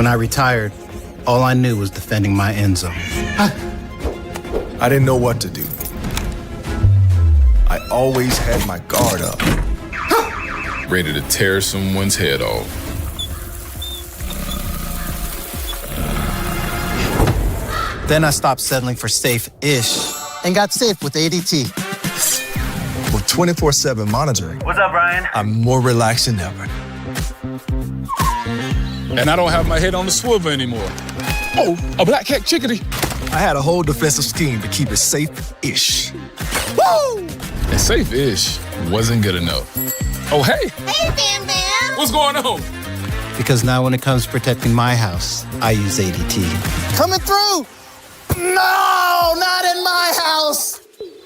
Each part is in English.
I retired, all I knew was defending my end zone. I didn't know what to do. I always had my guard up. Ready to tear someone's head off. Then I stopped settling for safe-ish and got safe with ADT. With 24/7 monitoring, What's up, Brian? I'm more relaxed than ever. And I don't have my head on the swivel anymore. Oh, a black cat chickadee. I had a whole defensive scheme to keep it safe-ish. Woo! And safe-ish wasn't good enough. Oh, hey. Hey, Bam Bam! What's going on? Because now when it comes to protecting my house, I use ADT. Coming through! No, not in my house!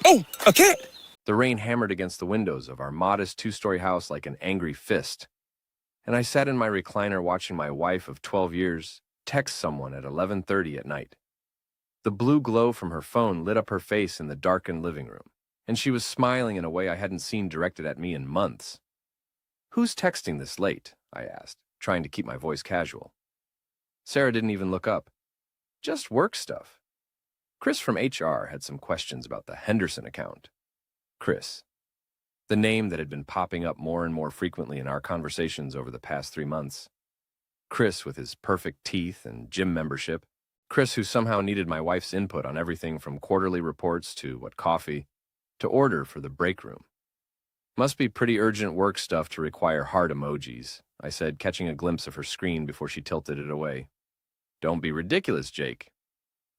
Oh, a cat. The rain hammered against the windows of our modest two-story house like an angry fist. And I sat in my recliner watching my wife of 12 years text someone at 11:30 at night. The blue glow from her phone lit up her face in the darkened living room, and she was smiling in a way I hadn't seen directed at me in months. "Who's texting this late?" I asked, trying to keep my voice casual. Sarah didn't even look up. "Just work stuff." Chris from HR had some questions about the Henderson account. Chris, the name that had been popping up more and more frequently in our conversations over the past 3 months. Chris with his perfect teeth and gym membership. Chris who somehow needed my wife's input on everything from quarterly reports to what coffee to order for the break room. "Must be pretty urgent work stuff to require heart emojis," I said, catching a glimpse of her screen before she tilted it away. "Don't be ridiculous, Jake."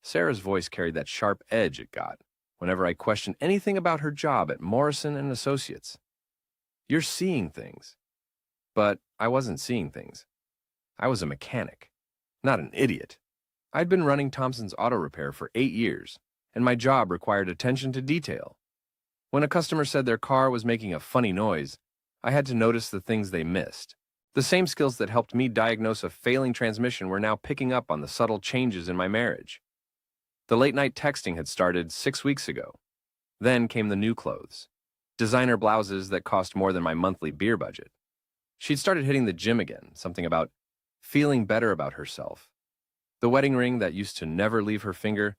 Sarah's voice carried that sharp edge it got whenever I questioned anything about her job at Morrison and Associates. "You're seeing things." But I wasn't seeing things. I was a mechanic, not an idiot. I'd been running Thompson's auto repair for 8 years, and my job required attention to detail. When a customer said their car was making a funny noise, I had to notice the things they missed. The same skills that helped me diagnose a failing transmission were now picking up on the subtle changes in my marriage. The late-night texting had started 6 weeks ago. Then came the new clothes, designer blouses that cost more than my monthly beer budget. She'd started hitting the gym again, something about feeling better about herself. The wedding ring that used to never leave her finger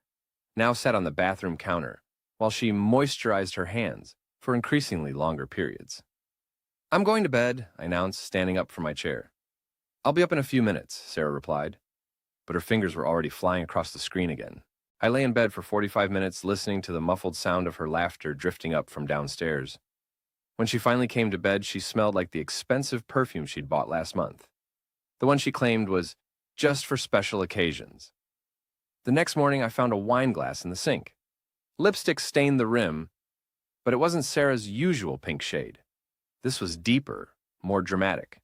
now sat on the bathroom counter, while she moisturized her hands for increasingly longer periods. "I'm going to bed," I announced, standing up from my chair. "I'll be up in a few minutes," Sarah replied. But her fingers were already flying across the screen again. I lay in bed for 45 minutes listening to the muffled sound of her laughter drifting up from downstairs. When she finally came to bed, she smelled like the expensive perfume she'd bought last month. The one she claimed was just for special occasions. The next morning, I found a wine glass in the sink. Lipstick stained the rim, but it wasn't Sarah's usual pink shade. This was deeper, more dramatic.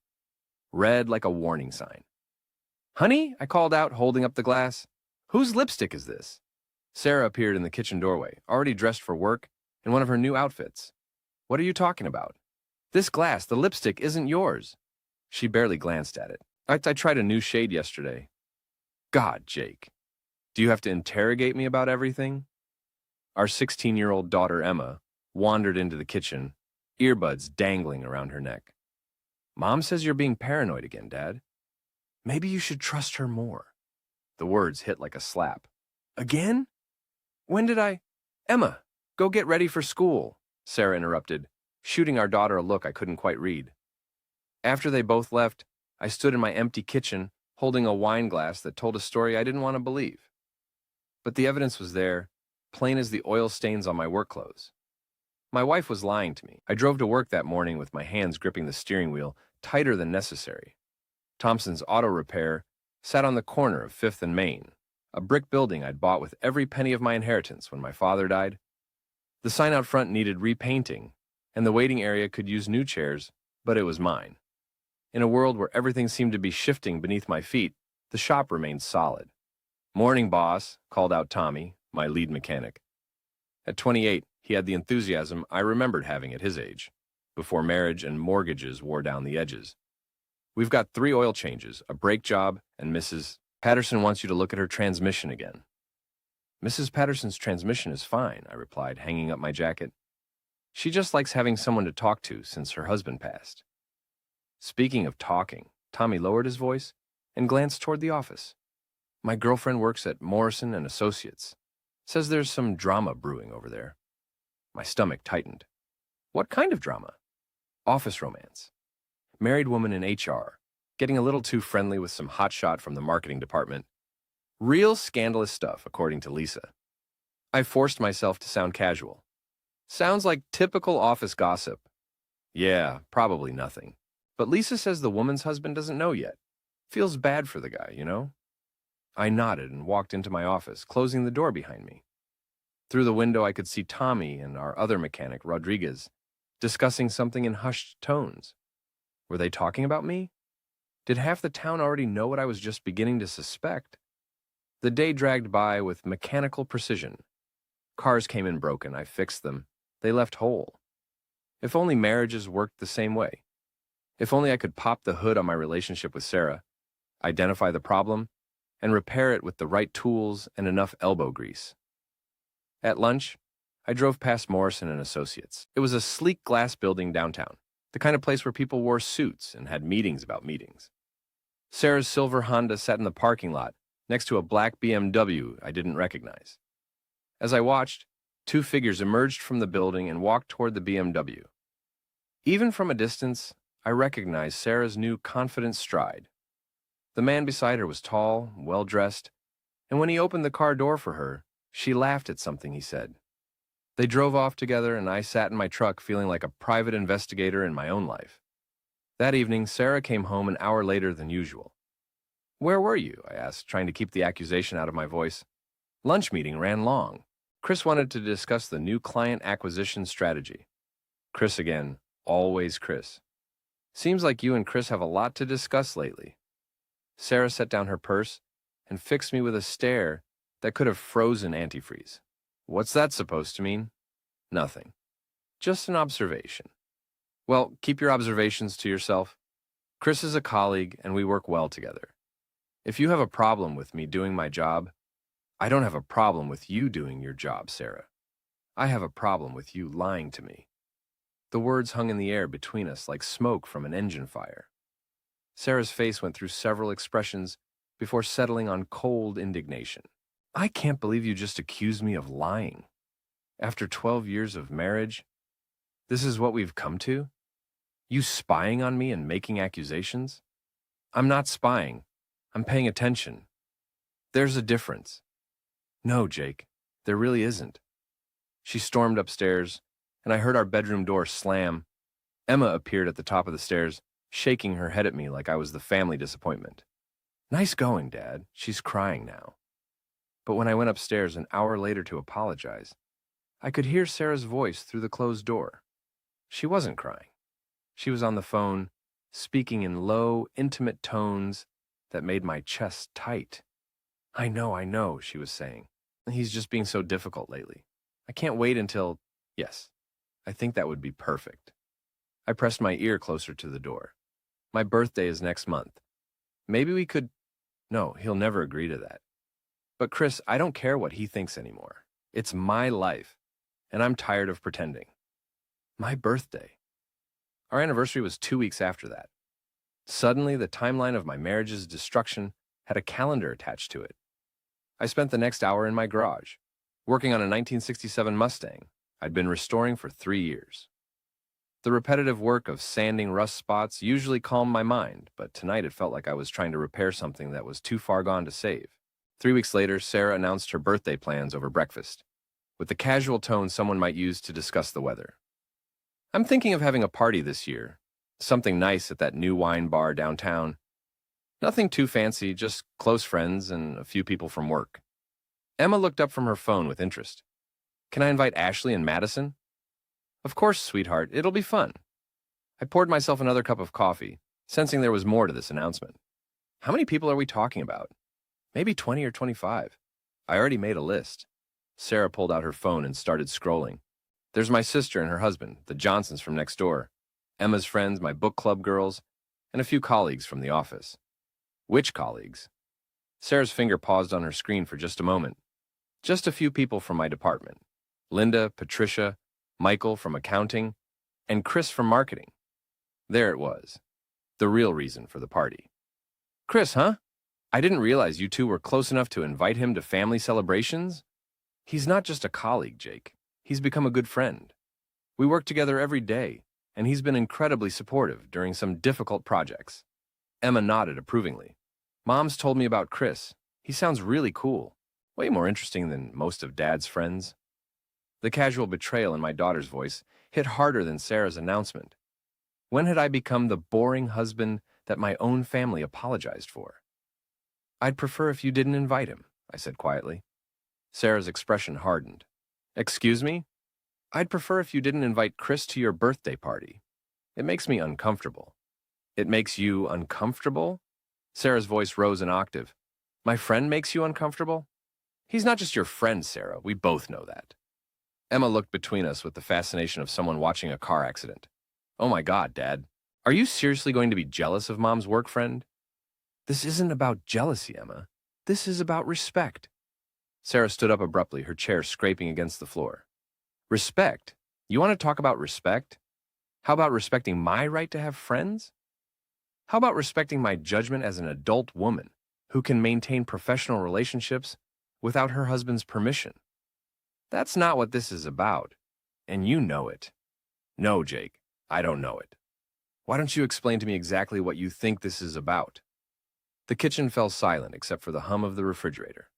Red like a warning sign. "Honey," I called out, holding up the glass. "Whose lipstick is this?" Sarah appeared in the kitchen doorway, already dressed for work in one of her new outfits. "What are you talking about? This glass, the lipstick, isn't yours." She barely glanced at it. I tried a new shade yesterday." "God, Jake, do you have to interrogate me about everything?" Our 16-year-old daughter, Emma, wandered into the kitchen, earbuds dangling around her neck. "Mom says you're being paranoid again, Dad. Maybe you should trust her more." The words hit like a slap. "Again? When did I—" "Emma, go get ready for school," Sarah interrupted, shooting our daughter a look I couldn't quite read. After they both left, I stood in my empty kitchen, holding a wine glass that told a story I didn't want to believe. But the evidence was there, plain as the oil stains on my work clothes. My wife was lying to me. I drove to work that morning with my hands gripping the steering wheel tighter than necessary. Thompson's auto repair sat on the corner of 5th and Main, a brick building I'd bought with every penny of my inheritance when my father died. The sign out front needed repainting, and the waiting area could use new chairs, but it was mine. In a world where everything seemed to be shifting beneath my feet, the shop remained solid. "Morning, boss," called out Tommy, my lead mechanic. At 28, he had the enthusiasm I remembered having at his age, before marriage and mortgages wore down the edges. "We've got 3 oil changes, a brake job, and Mrs. Patterson wants you to look at her transmission again." "Mrs. Patterson's transmission is fine," I replied, hanging up my jacket. "She just likes having someone to talk to since her husband passed." Speaking of talking, Tommy lowered his voice. and glanced toward the office. My girlfriend works at Morrison and Associates. Says there's some drama brewing over there. My stomach tightened. What kind of drama? Office romance. Married woman in HR, getting a little too friendly with some hotshot from the marketing department. Real scandalous stuff, according to Lisa. I forced myself to sound casual. Sounds like typical office gossip. Yeah, probably nothing. But Lisa says the woman's husband doesn't know yet. Feels bad for the guy, you know? I nodded and walked into my office, closing the door behind me. Through the window, I could see Tommy and our other mechanic, Rodriguez, discussing something in hushed tones. Were they talking about me? Did half the town already know what I was just beginning to suspect? The day dragged by with mechanical precision. Cars came in broken. I fixed them. They left whole. If only marriages worked the same way. If only I could pop the hood on my relationship with Sarah, identify the problem, and repair it with the right tools and enough elbow grease. At lunch, I drove past Morrison and Associates. It was a sleek glass building downtown, the kind of place where people wore suits and had meetings about meetings. Sarah's silver Honda sat in the parking lot next to a black BMW I didn't recognize. As I watched, two figures emerged from the building and walked toward the BMW. Even from a distance, I recognized Sarah's new confident stride. The man beside her was tall, well-dressed, and when he opened the car door for her, she laughed at something he said. They drove off together, and I sat in my truck feeling like a private investigator in my own life. That evening, Sarah came home an hour later than usual. "Where were you?" I asked, trying to keep the accusation out of my voice. Lunch meeting ran long. Chris wanted to discuss the new client acquisition strategy. Chris again, always Chris. Seems like you and Chris have a lot to discuss lately. Sarah set down her purse and fixed me with a stare that could have frozen antifreeze. What's that supposed to mean? Nothing. Just an observation. Well, keep your observations to yourself. Chris is a colleague and we work well together. If you have a problem with me doing my job, I don't have a problem with you doing your job, Sarah. I have a problem with you lying to me. The words hung in the air between us like smoke from an engine fire. Sarah's face went through several expressions before settling on cold indignation. I can't believe you just accused me of lying. After 12 years of marriage, this is what we've come to? You spying on me and making accusations? I'm not spying. I'm paying attention. There's a difference. No, Jake, there really isn't. She stormed upstairs, and I heard our bedroom door slam. Emma appeared at the top of the stairs, shaking her head at me like I was the family disappointment. Nice going, Dad. She's crying now. But when I went upstairs an hour later to apologize, I could hear Sarah's voice through the closed door. She wasn't crying. She was on the phone, speaking in low, intimate tones that made my chest tight. I know, she was saying. He's just being so difficult lately. I can't wait until... Yes, I think that would be perfect. I pressed my ear closer to the door. My birthday is next month. Maybe we could... No, he'll never agree to that. But Chris, I don't care what he thinks anymore. It's my life, and I'm tired of pretending. My birthday. Our anniversary was 2 weeks after that. Suddenly, the timeline of my marriage's destruction had a calendar attached to it. I spent the next hour in my garage, working on a 1967 Mustang I'd been restoring for 3 years. The repetitive work of sanding rust spots usually calmed my mind, but tonight it felt like I was trying to repair something that was too far gone to save. 3 weeks later, Sarah announced her birthday plans over breakfast, with the casual tone someone might use to discuss the weather. I'm thinking of having a party this year, something nice at that new wine bar downtown. Nothing too fancy, just close friends and a few people from work. Emma looked up from her phone with interest. Can I invite Ashley and Madison? Of course, sweetheart, it'll be fun. I poured myself another cup of coffee, sensing there was more to this announcement. How many people are we talking about? Maybe 20 or 25. I already made a list. Sarah pulled out her phone and started scrolling. There's my sister and her husband, the Johnsons from next door, Emma's friends, my book club girls, and a few colleagues from the office. Which colleagues? Sarah's finger paused on her screen for just a moment. Just a few people from my department. Linda, Patricia, Michael from accounting, and Chris from marketing. There it was, the real reason for the party. Chris, huh? I didn't realize you two were close enough to invite him to family celebrations. He's not just a colleague, Jake. He's become a good friend. We work together every day, and he's been incredibly supportive during some difficult projects. Emma nodded approvingly. Mom's told me about Chris. He sounds really cool. Way more interesting than most of Dad's friends. The casual betrayal in my daughter's voice hit harder than Sarah's announcement. When had I become the boring husband that my own family apologized for? I'd prefer if you didn't invite him, I said quietly. Sarah's expression hardened. Excuse me? I'd prefer if you didn't invite Chris to your birthday party. It makes me uncomfortable. It makes you uncomfortable? Sarah's voice rose an octave. My friend makes you uncomfortable? He's not just your friend, Sarah. We both know that. Emma looked between us with the fascination of someone watching a car accident. Oh my God, Dad. Are you seriously going to be jealous of Mom's work friend? This isn't about jealousy, Emma. This is about respect. Sarah stood up abruptly, her chair scraping against the floor. Respect? You want to talk about respect? How about respecting my right to have friends? How about respecting my judgment as an adult woman who can maintain professional relationships without her husband's permission? That's not what this is about, and you know it. No, Jake, I don't know it. Why don't you explain to me exactly what you think this is about? The kitchen fell silent except for the hum of the refrigerator.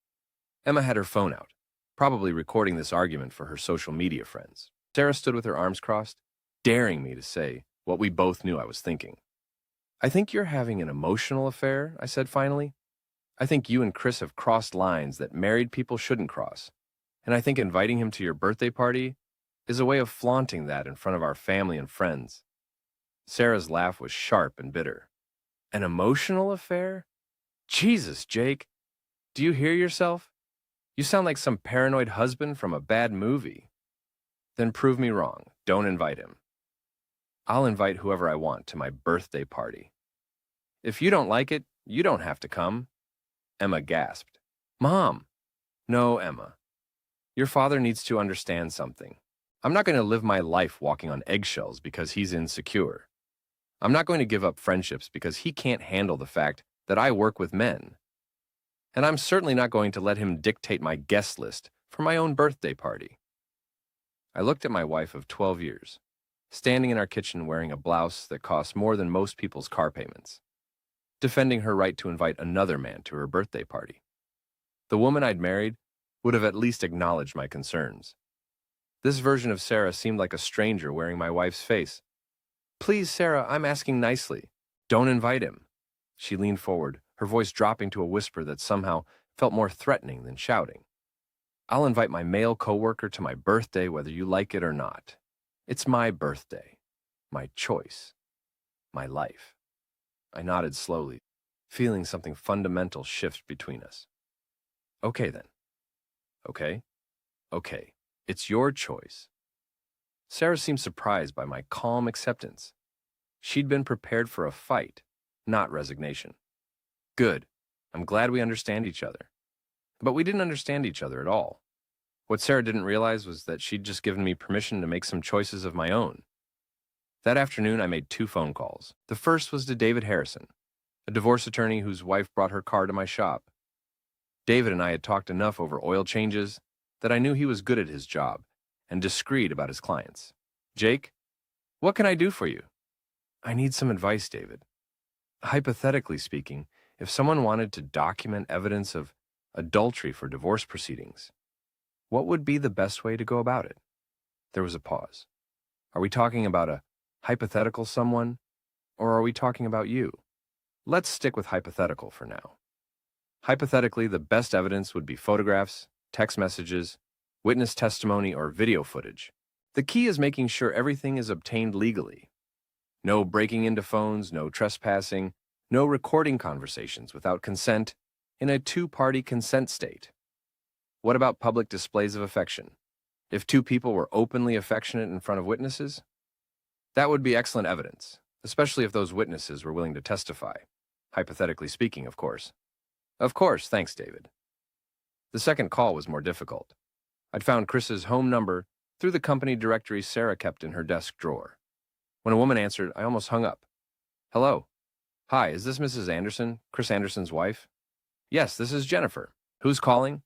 Emma had her phone out, probably recording this argument for her social media friends. Sarah stood with her arms crossed, daring me to say what we both knew I was thinking. I think you're having an emotional affair, I said finally. I think you and Chris have crossed lines that married people shouldn't cross. And I think inviting him to your birthday party is a way of flaunting that in front of our family and friends. Sarah's laugh was sharp and bitter. An emotional affair? Jesus, Jake. Do you hear yourself? You sound like some paranoid husband from a bad movie. Then prove me wrong. Don't invite him. I'll invite whoever I want to my birthday party. If you don't like it, you don't have to come. Emma gasped. Mom! No, Emma. Your father needs to understand something. I'm not going to live my life walking on eggshells because he's insecure. I'm not going to give up friendships because he can't handle the fact that I work with men. And I'm certainly not going to let him dictate my guest list for my own birthday party. I looked at my wife of 12 years, standing in our kitchen wearing a blouse that costs more than most people's car payments, defending her right to invite another man to her birthday party. The woman I'd married would have at least acknowledged my concerns. This version of Sarah seemed like a stranger wearing my wife's face. Please, Sarah, I'm asking nicely. Don't invite him. She leaned forward, her voice dropping to a whisper that somehow felt more threatening than shouting. I'll invite my male coworker to my birthday whether you like it or not. It's my birthday, my choice, my life. I nodded slowly, feeling something fundamental shift between us. Okay then. Okay. It's your choice. Sarah seemed surprised by my calm acceptance. She'd been prepared for a fight, not resignation. Good. I'm glad we understand each other. But we didn't understand each other at all. What Sarah didn't realize was that she'd just given me permission to make some choices of my own. That afternoon, I made 2 phone calls. The first was to David Harrison, a divorce attorney whose wife brought her car to my shop. David and I had talked enough over oil changes that I knew he was good at his job and discreet about his clients. Jake, what can I do for you? I need some advice, David. Hypothetically speaking, if someone wanted to document evidence of adultery for divorce proceedings, what would be the best way to go about it? There was a pause. Are we talking about a hypothetical someone, or are we talking about you? Let's stick with hypothetical for now. Hypothetically, the best evidence would be photographs, text messages, witness testimony, or video footage. The key is making sure everything is obtained legally. No breaking into phones, no trespassing, no recording conversations without consent in a 2-party consent state. What about public displays of affection? If 2 people were openly affectionate in front of witnesses? That would be excellent evidence, especially if those witnesses were willing to testify. Hypothetically speaking, of course. Of course, thanks, David. The second call was more difficult. I'd found Chris's home number through the company directory Sarah kept in her desk drawer. When a woman answered, I almost hung up. Hello. Hi, is this Mrs. Anderson, Chris Anderson's wife? Yes, this is Jennifer. Who's calling?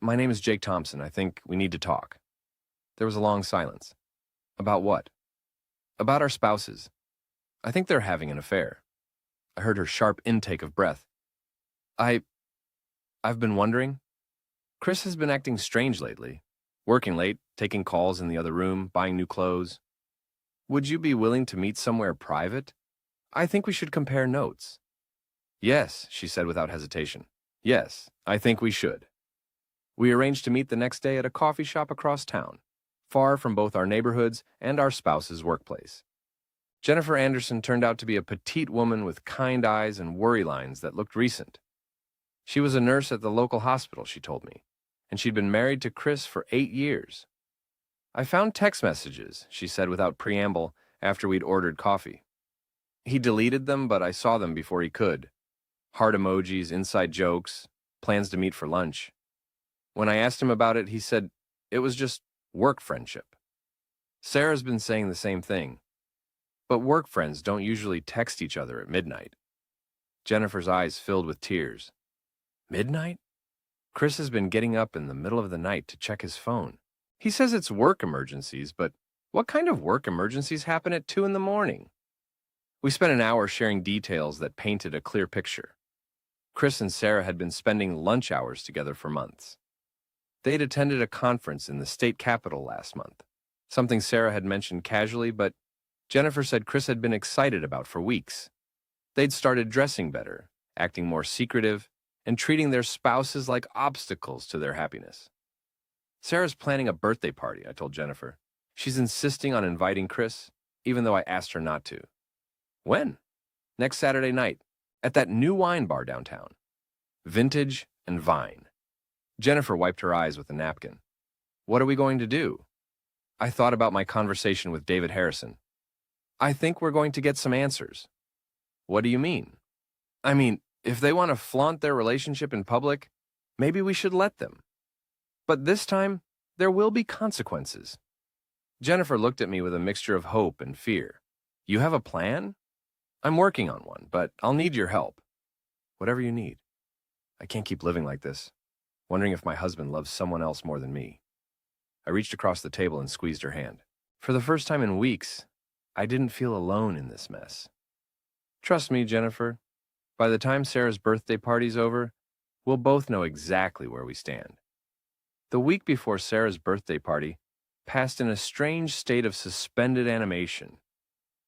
My name is Jake Thompson. I think we need to talk. There was a long silence. About what? About our spouses. I think they're having an affair. I heard her sharp intake of breath. I've been wondering. Chris has been acting strange lately. Working late, taking calls in the other room, buying new clothes. Would you be willing to meet somewhere private? I think we should compare notes. Yes, she said without hesitation. Yes, I think we should. We arranged to meet the next day at a coffee shop across town, far from both our neighborhoods and our spouse's workplace. Jennifer Anderson turned out to be a petite woman with kind eyes and worry lines that looked recent. She was a nurse at the local hospital, she told me, and she'd been married to Chris for 8 years. I found text messages, she said without preamble, after we'd ordered coffee. He deleted them, but I saw them before he could. Heart emojis, inside jokes, plans to meet for lunch. When I asked him about it, he said it was just work friendship. Sarah's been saying the same thing. But work friends don't usually text each other at midnight. Jennifer's eyes filled with tears. Midnight? Chris has been getting up in the middle of the night to check his phone. He says it's work emergencies, but what kind of work emergencies happen at 2 in the morning? We spent an hour sharing details that painted a clear picture. Chris and Sarah had been spending lunch hours together for months. They'd attended a conference in the state capitol last month, something Sarah had mentioned casually, but Jennifer said Chris had been excited about for weeks. They'd started dressing better, acting more secretive, and treating their spouses like obstacles to their happiness. Sarah's planning a birthday party, I told Jennifer. She's insisting on inviting Chris, even though I asked her not to. When? Next Saturday night, at that new wine bar downtown. Vintage and Vine. Jennifer wiped her eyes with a napkin. What are we going to do? I thought about my conversation with David Harrison. I think we're going to get some answers. What do you mean? I mean, if they want to flaunt their relationship in public, maybe we should let them. But this time, there will be consequences. Jennifer looked at me with a mixture of hope and fear. You have a plan? I'm working on one, but I'll need your help. Whatever you need. I can't keep living like this, wondering if my husband loves someone else more than me. I reached across the table and squeezed her hand. For the first time in weeks, I didn't feel alone in this mess. Trust me, Jennifer. By the time Sarah's birthday party's over, we'll both know exactly where we stand. The week before Sarah's birthday party passed in a strange state of suspended animation.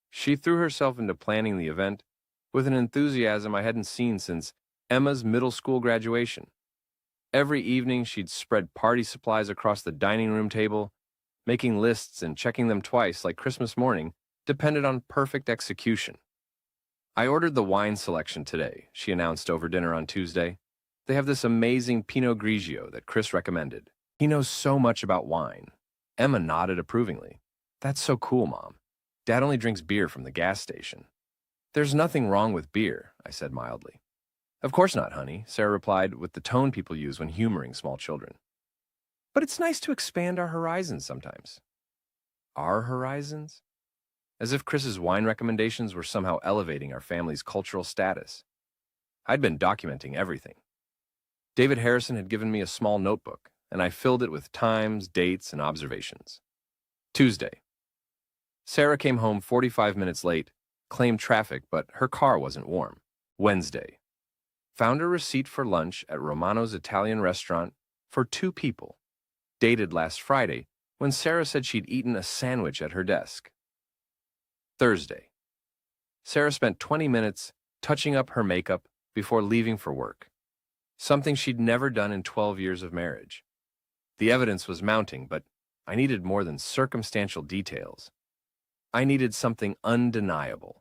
She threw herself into planning the event with an enthusiasm I hadn't seen since Emma's middle school graduation. Every evening, she'd spread party supplies across the dining room table, making lists and checking them twice like Christmas morning depended on perfect execution. I ordered the wine selection today, she announced over dinner on Tuesday. They have this amazing Pinot Grigio that Chris recommended. He knows so much about wine. Emma nodded approvingly. That's so cool, Mom. Dad only drinks beer from the gas station. There's nothing wrong with beer, I said mildly. Of course not, honey, Sarah replied with the tone people use when humoring small children. But it's nice to expand our horizons sometimes. Our horizons? As if Chris's wine recommendations were somehow elevating our family's cultural status. I'd been documenting everything. David Harrison had given me a small notebook, and I filled it with times, dates, and observations. Tuesday. Sarah came home 45 minutes late, claimed traffic, but her car wasn't warm. Wednesday. Found a receipt for lunch at Romano's Italian restaurant for 2 people. Dated last Friday, when Sarah said she'd eaten a sandwich at her desk. Thursday. Sarah spent 20 minutes touching up her makeup before leaving for work, something she'd never done in 12 years of marriage. The evidence was mounting, but I needed more than circumstantial details. I needed something undeniable.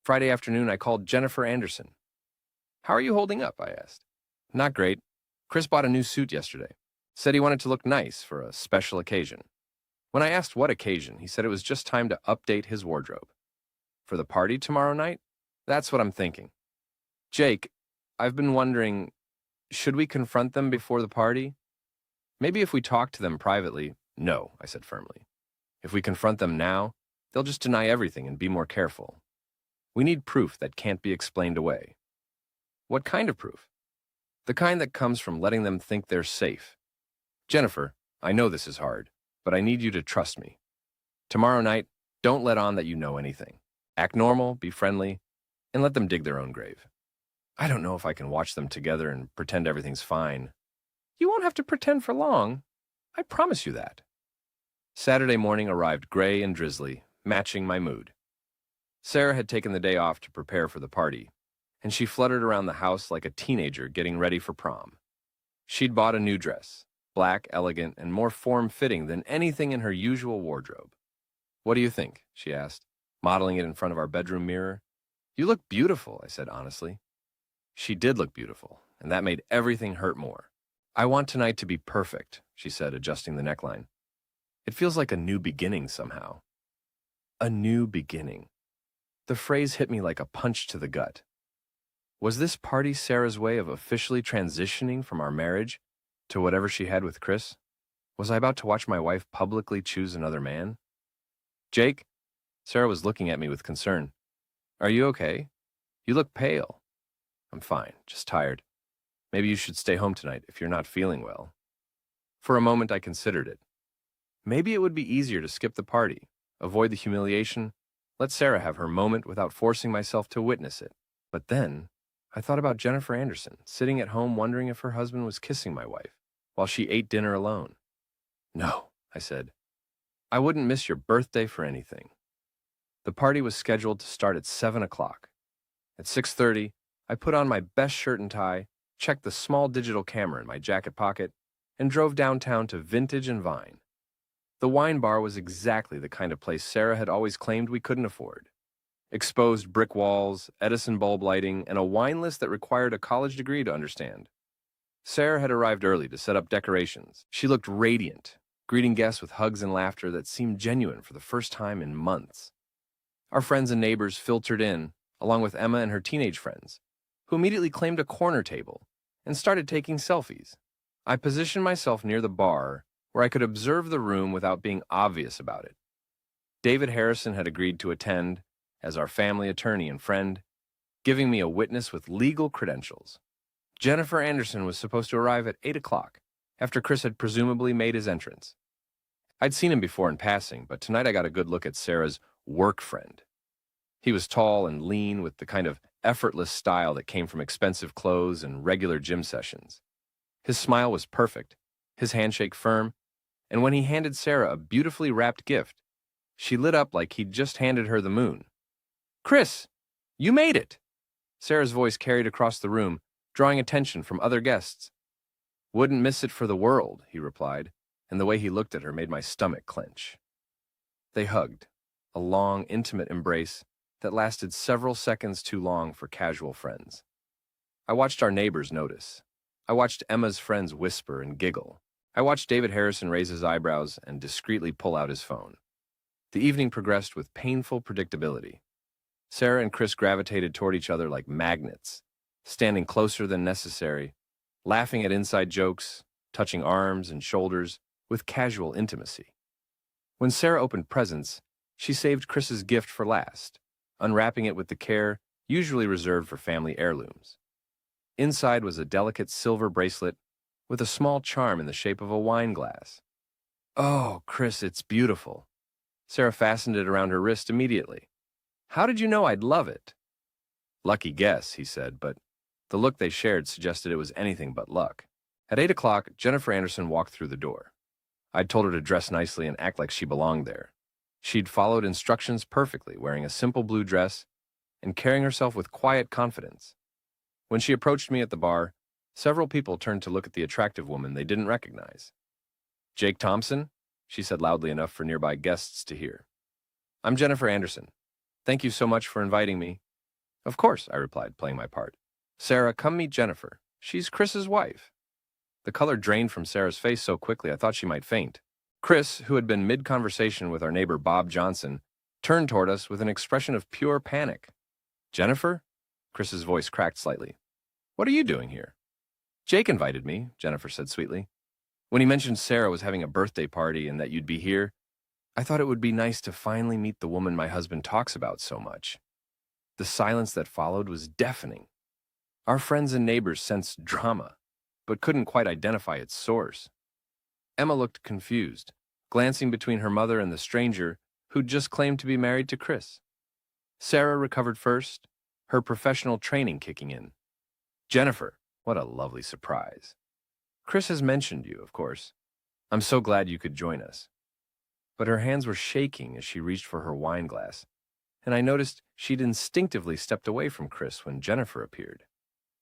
Friday afternoon, I called Jennifer Anderson. How are you holding up? I asked. Not great. Chris bought a new suit yesterday. Said he wanted to look nice for a special occasion. When I asked what occasion, he said it was just time to update his wardrobe. For the party tomorrow night? That's what I'm thinking. Jake, I've been wondering, should we confront them before the party? Maybe if we talk to them privately. No, I said firmly. If we confront them now, they'll just deny everything and be more careful. We need proof that can't be explained away. What kind of proof? The kind that comes from letting them think they're safe. Jennifer, I know this is hard, but I need you to trust me. Tomorrow night, don't let on that you know anything. Act normal, be friendly, and let them dig their own grave. I don't know if I can watch them together and pretend everything's fine. You won't have to pretend for long. I promise you that. Saturday morning arrived gray and drizzly, matching my mood. Sarah had taken the day off to prepare for the party, and she fluttered around the house like a teenager getting ready for prom. She'd bought a new dress, black, elegant, and more form-fitting than anything in her usual wardrobe. What do you think? She asked, modeling it in front of our bedroom mirror. You look beautiful, I said honestly. She did look beautiful, and that made everything hurt more. I want tonight to be perfect, she said, adjusting the neckline. It feels like a new beginning somehow. A new beginning. The phrase hit me like a punch to the gut. Was this party Sarah's way of officially transitioning from our marriage to whatever she had with Chris? Was I about to watch my wife publicly choose another man? Jake? Sarah was looking at me with concern. Are you okay? You look pale. I'm fine, just tired. Maybe you should stay home tonight if you're not feeling well. For a moment, I considered it. Maybe it would be easier to skip the party, avoid the humiliation, let Sarah have her moment without forcing myself to witness it. But then, I thought about Jennifer Anderson, sitting at home wondering if her husband was kissing my wife, while she ate dinner alone. No, I said. I wouldn't miss your birthday for anything. The party was scheduled to start at 7 o'clock. At 6:30, I put on my best shirt and tie, checked the small digital camera in my jacket pocket, and drove downtown to Vintage and Vine. The wine bar was exactly the kind of place Sarah had always claimed we couldn't afford. Exposed brick walls, Edison bulb lighting, and a wine list that required a college degree to understand. Sarah had arrived early to set up decorations. She looked radiant, greeting guests with hugs and laughter that seemed genuine for the first time in months. Our friends and neighbors filtered in, along with Emma and her teenage friends, who immediately claimed a corner table and started taking selfies. I positioned myself near the bar where I could observe the room without being obvious about it. David Harrison had agreed to attend as our family attorney and friend, giving me a witness with legal credentials. Jennifer Anderson was supposed to arrive at 8 o'clock, after Chris had presumably made his entrance. I'd seen him before in passing, but tonight I got a good look at Sarah's work friend. He was tall and lean with the kind of effortless style that came from expensive clothes and regular gym sessions. His smile was perfect, his handshake firm, and when he handed Sarah a beautifully wrapped gift, she lit up like he'd just handed her the moon. Chris, you made it! Sarah's voice carried across the room, drawing attention from other guests. Wouldn't miss it for the world, he replied, and the way he looked at her made my stomach clench. They hugged, a long, intimate embrace that lasted several seconds too long for casual friends. I watched our neighbors notice. I watched Emma's friends whisper and giggle. I watched David Harrison raise his eyebrows and discreetly pull out his phone. The evening progressed with painful predictability. Sarah and Chris gravitated toward each other like magnets, standing closer than necessary, laughing at inside jokes, touching arms and shoulders with casual intimacy. When Sarah opened presents, she saved Chris's gift for last, unwrapping it with the care usually reserved for family heirlooms. Inside was a delicate silver bracelet with a small charm in the shape of a wine glass. Oh, Chris, it's beautiful. Sarah fastened it around her wrist immediately. How did you know I'd love it? Lucky guess, he said, but the look they shared suggested it was anything but luck. At 8 o'clock, Jennifer Anderson walked through the door. I'd told her to dress nicely and act like she belonged there. She'd followed instructions perfectly, wearing a simple blue dress and carrying herself with quiet confidence. When she approached me at the bar, several people turned to look at the attractive woman they didn't recognize. Jake Thompson, she said loudly enough for nearby guests to hear. I'm Jennifer Anderson. Thank you so much for inviting me. Of course, I replied, playing my part. Sarah, come meet Jennifer. She's Chris's wife. The color drained from Sarah's face so quickly I thought she might faint. Chris, who had been mid-conversation with our neighbor Bob Johnson, turned toward us with an expression of pure panic. Jennifer? Chris's voice cracked slightly. What are you doing here? Jake invited me, Jennifer said sweetly. When he mentioned Sarah was having a birthday party and that you'd be here, I thought it would be nice to finally meet the woman my husband talks about so much. The silence that followed was deafening. Our friends and neighbors sensed drama, but couldn't quite identify its source. Emma looked confused, glancing between her mother and the stranger who'd just claimed to be married to Chris. Sarah recovered first, her professional training kicking in. Jennifer, what a lovely surprise. Chris has mentioned you, of course. I'm so glad you could join us. But her hands were shaking as she reached for her wine glass, and I noticed she'd instinctively stepped away from Chris when Jennifer appeared.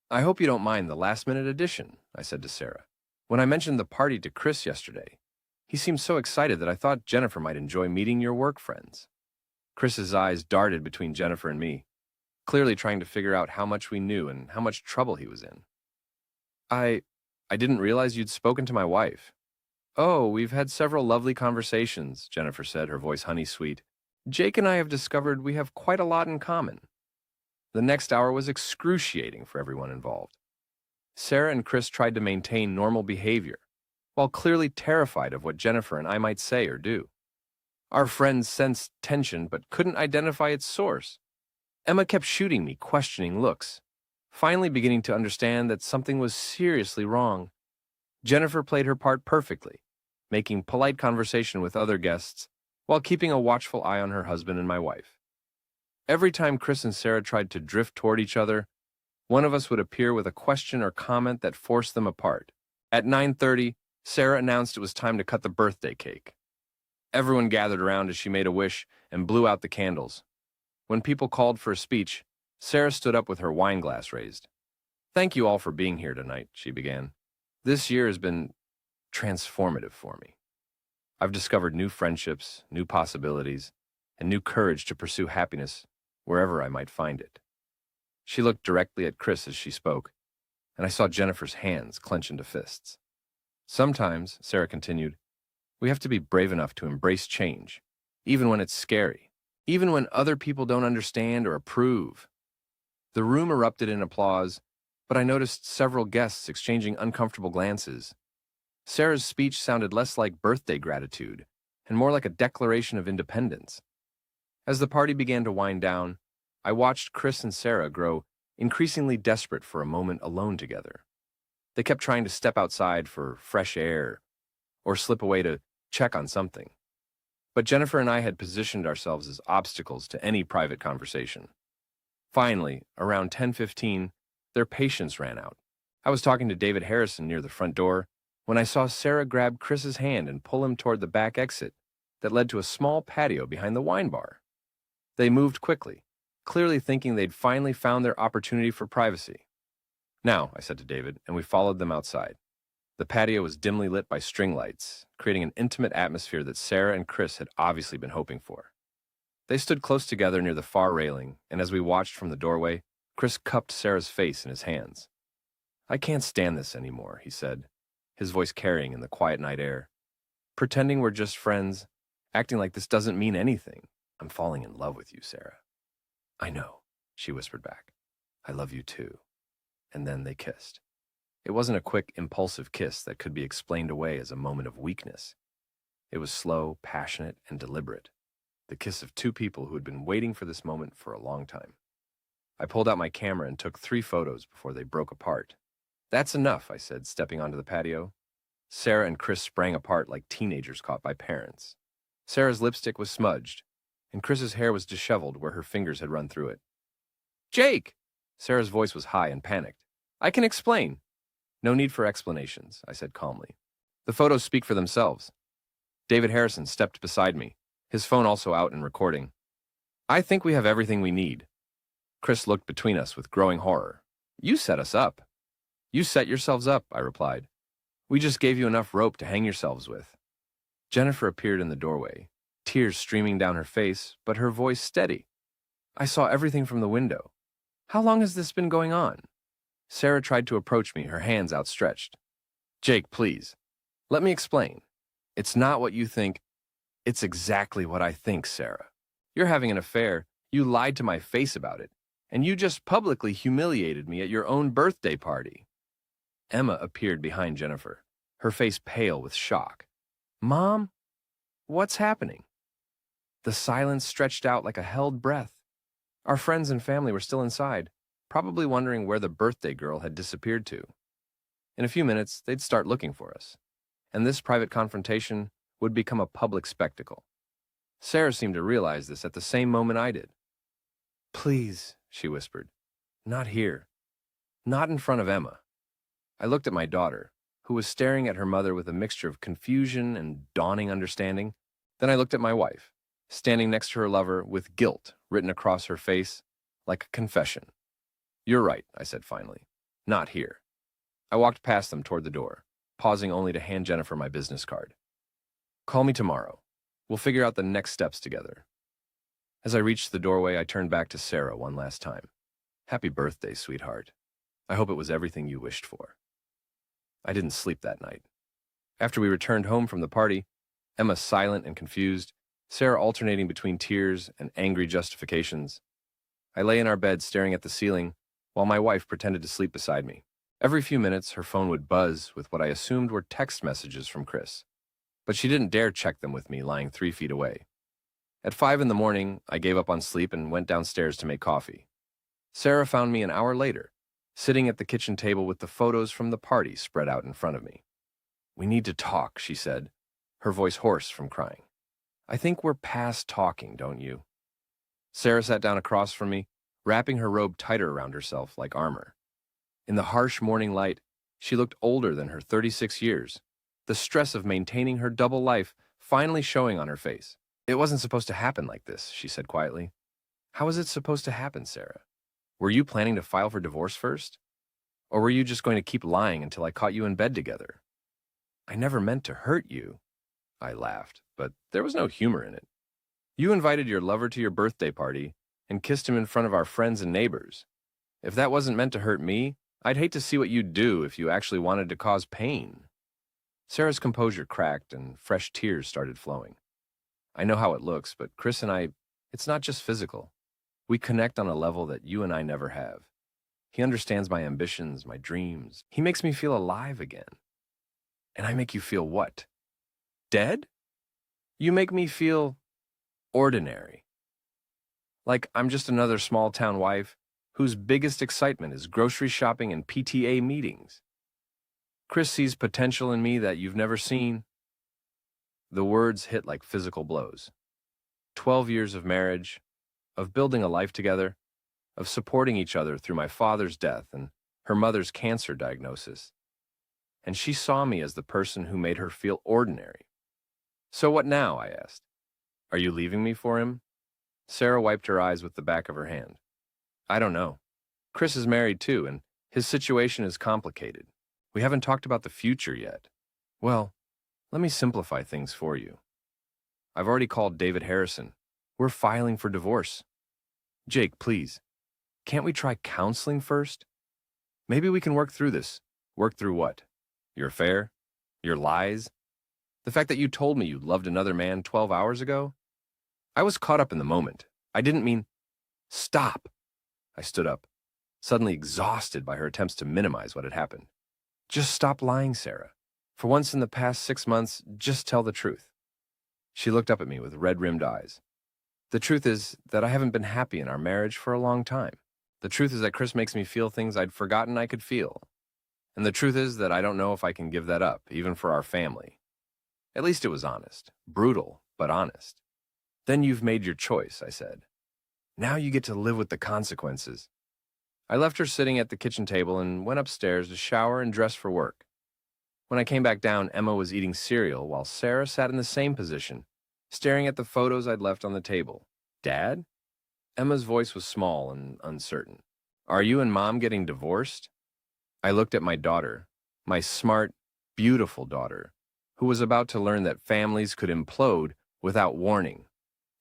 I hope you don't mind the last-minute addition, I said to Sarah. When I mentioned the party to Chris yesterday, he seemed so excited that I thought Jennifer might enjoy meeting your work friends. Chris's eyes darted between Jennifer and me, clearly trying to figure out how much we knew and how much trouble he was in. I didn't realize you'd spoken to my wife. Oh, we've had several lovely conversations, Jennifer said, her voice honey-sweet. Jake and I have discovered we have quite a lot in common. The next hour was excruciating for everyone involved. Sarah and Chris tried to maintain normal behavior, while clearly terrified of what Jennifer and I might say or do. Our friends sensed tension but couldn't identify its source. Emma kept shooting me questioning looks, finally beginning to understand that something was seriously wrong. Jennifer played her part perfectly, making polite conversation with other guests while keeping a watchful eye on her husband and my wife. Every time Chris and Sarah tried to drift toward each other, one of us would appear with a question or comment that forced them apart. At 9:30, Sarah announced it was time to cut the birthday cake. Everyone gathered around as she made a wish and blew out the candles. When people called for a speech, Sarah stood up with her wine glass raised. Thank you all for being here tonight, she began. This year has been transformative for me. I've discovered new friendships, new possibilities, and new courage to pursue happiness wherever I might find it. She looked directly at Chris as she spoke, and I saw Jennifer's hands clench into fists. Sometimes, Sarah continued, we have to be brave enough to embrace change, even when it's scary, even when other people don't understand or approve. The room erupted in applause, but I noticed several guests exchanging uncomfortable glances. Sarah's speech sounded less like birthday gratitude and more like a declaration of independence. As the party began to wind down, I watched Chris and Sarah grow increasingly desperate for a moment alone together. They kept trying to step outside for fresh air or slip away to check on something. But Jennifer and I had positioned ourselves as obstacles to any private conversation. Finally, around 10:15, their patience ran out. I was talking to David Harrison near the front door when I saw Sarah grab Chris's hand and pull him toward the back exit that led to a small patio behind the wine bar. They moved quickly, clearly thinking they'd finally found their opportunity for privacy. Now, I said to David, and we followed them outside. The patio was dimly lit by string lights, creating an intimate atmosphere that Sarah and Chris had obviously been hoping for. They stood close together near the far railing, and as we watched from the doorway, Chris cupped Sarah's face in his hands. I can't stand this anymore, he said, his voice carrying in the quiet night air. Pretending we're just friends, acting like this doesn't mean anything. I'm falling in love with you, Sarah. I know, she whispered back. I love you too. And then they kissed. It wasn't a quick, impulsive kiss that could be explained away as a moment of weakness. It was slow, passionate, and deliberate. The kiss of two people who had been waiting for this moment for a long time. I pulled out my camera and took 3 photos before they broke apart. That's enough, I said, stepping onto the patio. Sarah and Chris sprang apart like teenagers caught by parents. Sarah's lipstick was smudged, and Chris's hair was disheveled where her fingers had run through it. Jake! Sarah's voice was high and panicked. I can explain. No need for explanations, I said calmly. The photos speak for themselves. David Harrison stepped beside me, his phone also out and recording. I think we have everything we need. Chris looked between us with growing horror. You set us up. You set yourselves up, I replied. We just gave you enough rope to hang yourselves with. Jennifer appeared in the doorway, tears streaming down her face, but her voice steady. I saw everything from the window. How long has this been going on? Sarah tried to approach me, her hands outstretched. Jake, please. Let me explain. It's not what you think. It's exactly what I think, Sarah. You're having an affair. You lied to my face about it. And you just publicly humiliated me at your own birthday party. Emma appeared behind Jennifer, her face pale with shock. Mom? What's happening? The silence stretched out like a held breath. Our friends and family were still inside, probably wondering where the birthday girl had disappeared to. In a few minutes, they'd start looking for us, and this private confrontation would become a public spectacle. Sarah seemed to realize this at the same moment I did. "Please," she whispered, "not here. Not in front of Emma." I looked at my daughter, who was staring at her mother with a mixture of confusion and dawning understanding. Then I looked at my wife, standing next to her lover with guilt written across her face like a confession. "You're right," I said finally. "Not here." I walked past them toward the door, pausing only to hand Jennifer my business card. "Call me tomorrow. We'll figure out the next steps together." As I reached the doorway, I turned back to Sarah one last time. "Happy birthday, sweetheart. I hope it was everything you wished for." I didn't sleep that night. After we returned home from the party, Emma silent and confused, Sarah alternating between tears and angry justifications, I lay in our bed staring at the ceiling while my wife pretended to sleep beside me. Every few minutes, her phone would buzz with what I assumed were text messages from Chris, but she didn't dare check them with me lying 3 feet away. At 5 in the morning, I gave up on sleep and went downstairs to make coffee. Sarah found me an hour later, sitting at the kitchen table with the photos from the party spread out in front of me. "We need to talk," she said, her voice hoarse from crying. "I think we're past talking, don't you?" Sarah sat down across from me, wrapping her robe tighter around herself like armor. In the harsh morning light, she looked older than her 36 years, the stress of maintaining her double life finally showing on her face. "It wasn't supposed to happen like this," she said quietly. "How was it supposed to happen, Sarah? Were you planning to file for divorce first? Or were you just going to keep lying until I caught you in bed together?" "I never meant to hurt you." I laughed, but there was no humor in it. "You invited your lover to your birthday party and kissed him in front of our friends and neighbors. If that wasn't meant to hurt me, I'd hate to see what you'd do if you actually wanted to cause pain." Sarah's composure cracked and fresh tears started flowing. "I know how it looks, but Chris and I, it's not just physical. We connect on a level that you and I never have. He understands my ambitions, my dreams. He makes me feel alive again." "And I make you feel what? Dead?" "You make me feel ordinary. Like I'm just another small-town wife whose biggest excitement is grocery shopping and PTA meetings. Chris sees potential in me that you've never seen." The words hit like physical blows. 12 years of marriage, of building a life together, of supporting each other through my father's death and her mother's cancer diagnosis. And she saw me as the person who made her feel ordinary. "So what now?" I asked. "Are you leaving me for him?" Sarah wiped her eyes with the back of her hand. "I don't know. Chris is married too, and his situation is complicated. We haven't talked about the future yet. Well, let me simplify things for you. I've already called David Harrison. We're filing for divorce. Jake, please, can't we try counseling first? Maybe we can work through this." "Work through what? Your affair? Your lies? The fact that you told me you loved another man 12 hours ago?" I was caught up in the moment. I didn't mean... "Stop!" I stood up, suddenly exhausted by her attempts to minimize what had happened. "Just stop lying, Sarah. For once in the past 6 months, just tell the truth." She looked up at me with red-rimmed eyes. "The truth is that I haven't been happy in our marriage for a long time. The truth is that Chris makes me feel things I'd forgotten I could feel. And the truth is that I don't know if I can give that up, even for our family." At least it was honest. Brutal, but honest. "Then you've made your choice," I said. "Now you get to live with the consequences." I left her sitting at the kitchen table and went upstairs to shower and dress for work. When I came back down, Emma was eating cereal while Sarah sat in the same position, staring at the photos I'd left on the table. "Dad?" Emma's voice was small and uncertain. "Are you and Mom getting divorced?" I looked at my daughter, my smart, beautiful daughter, who was about to learn that families could implode without warning,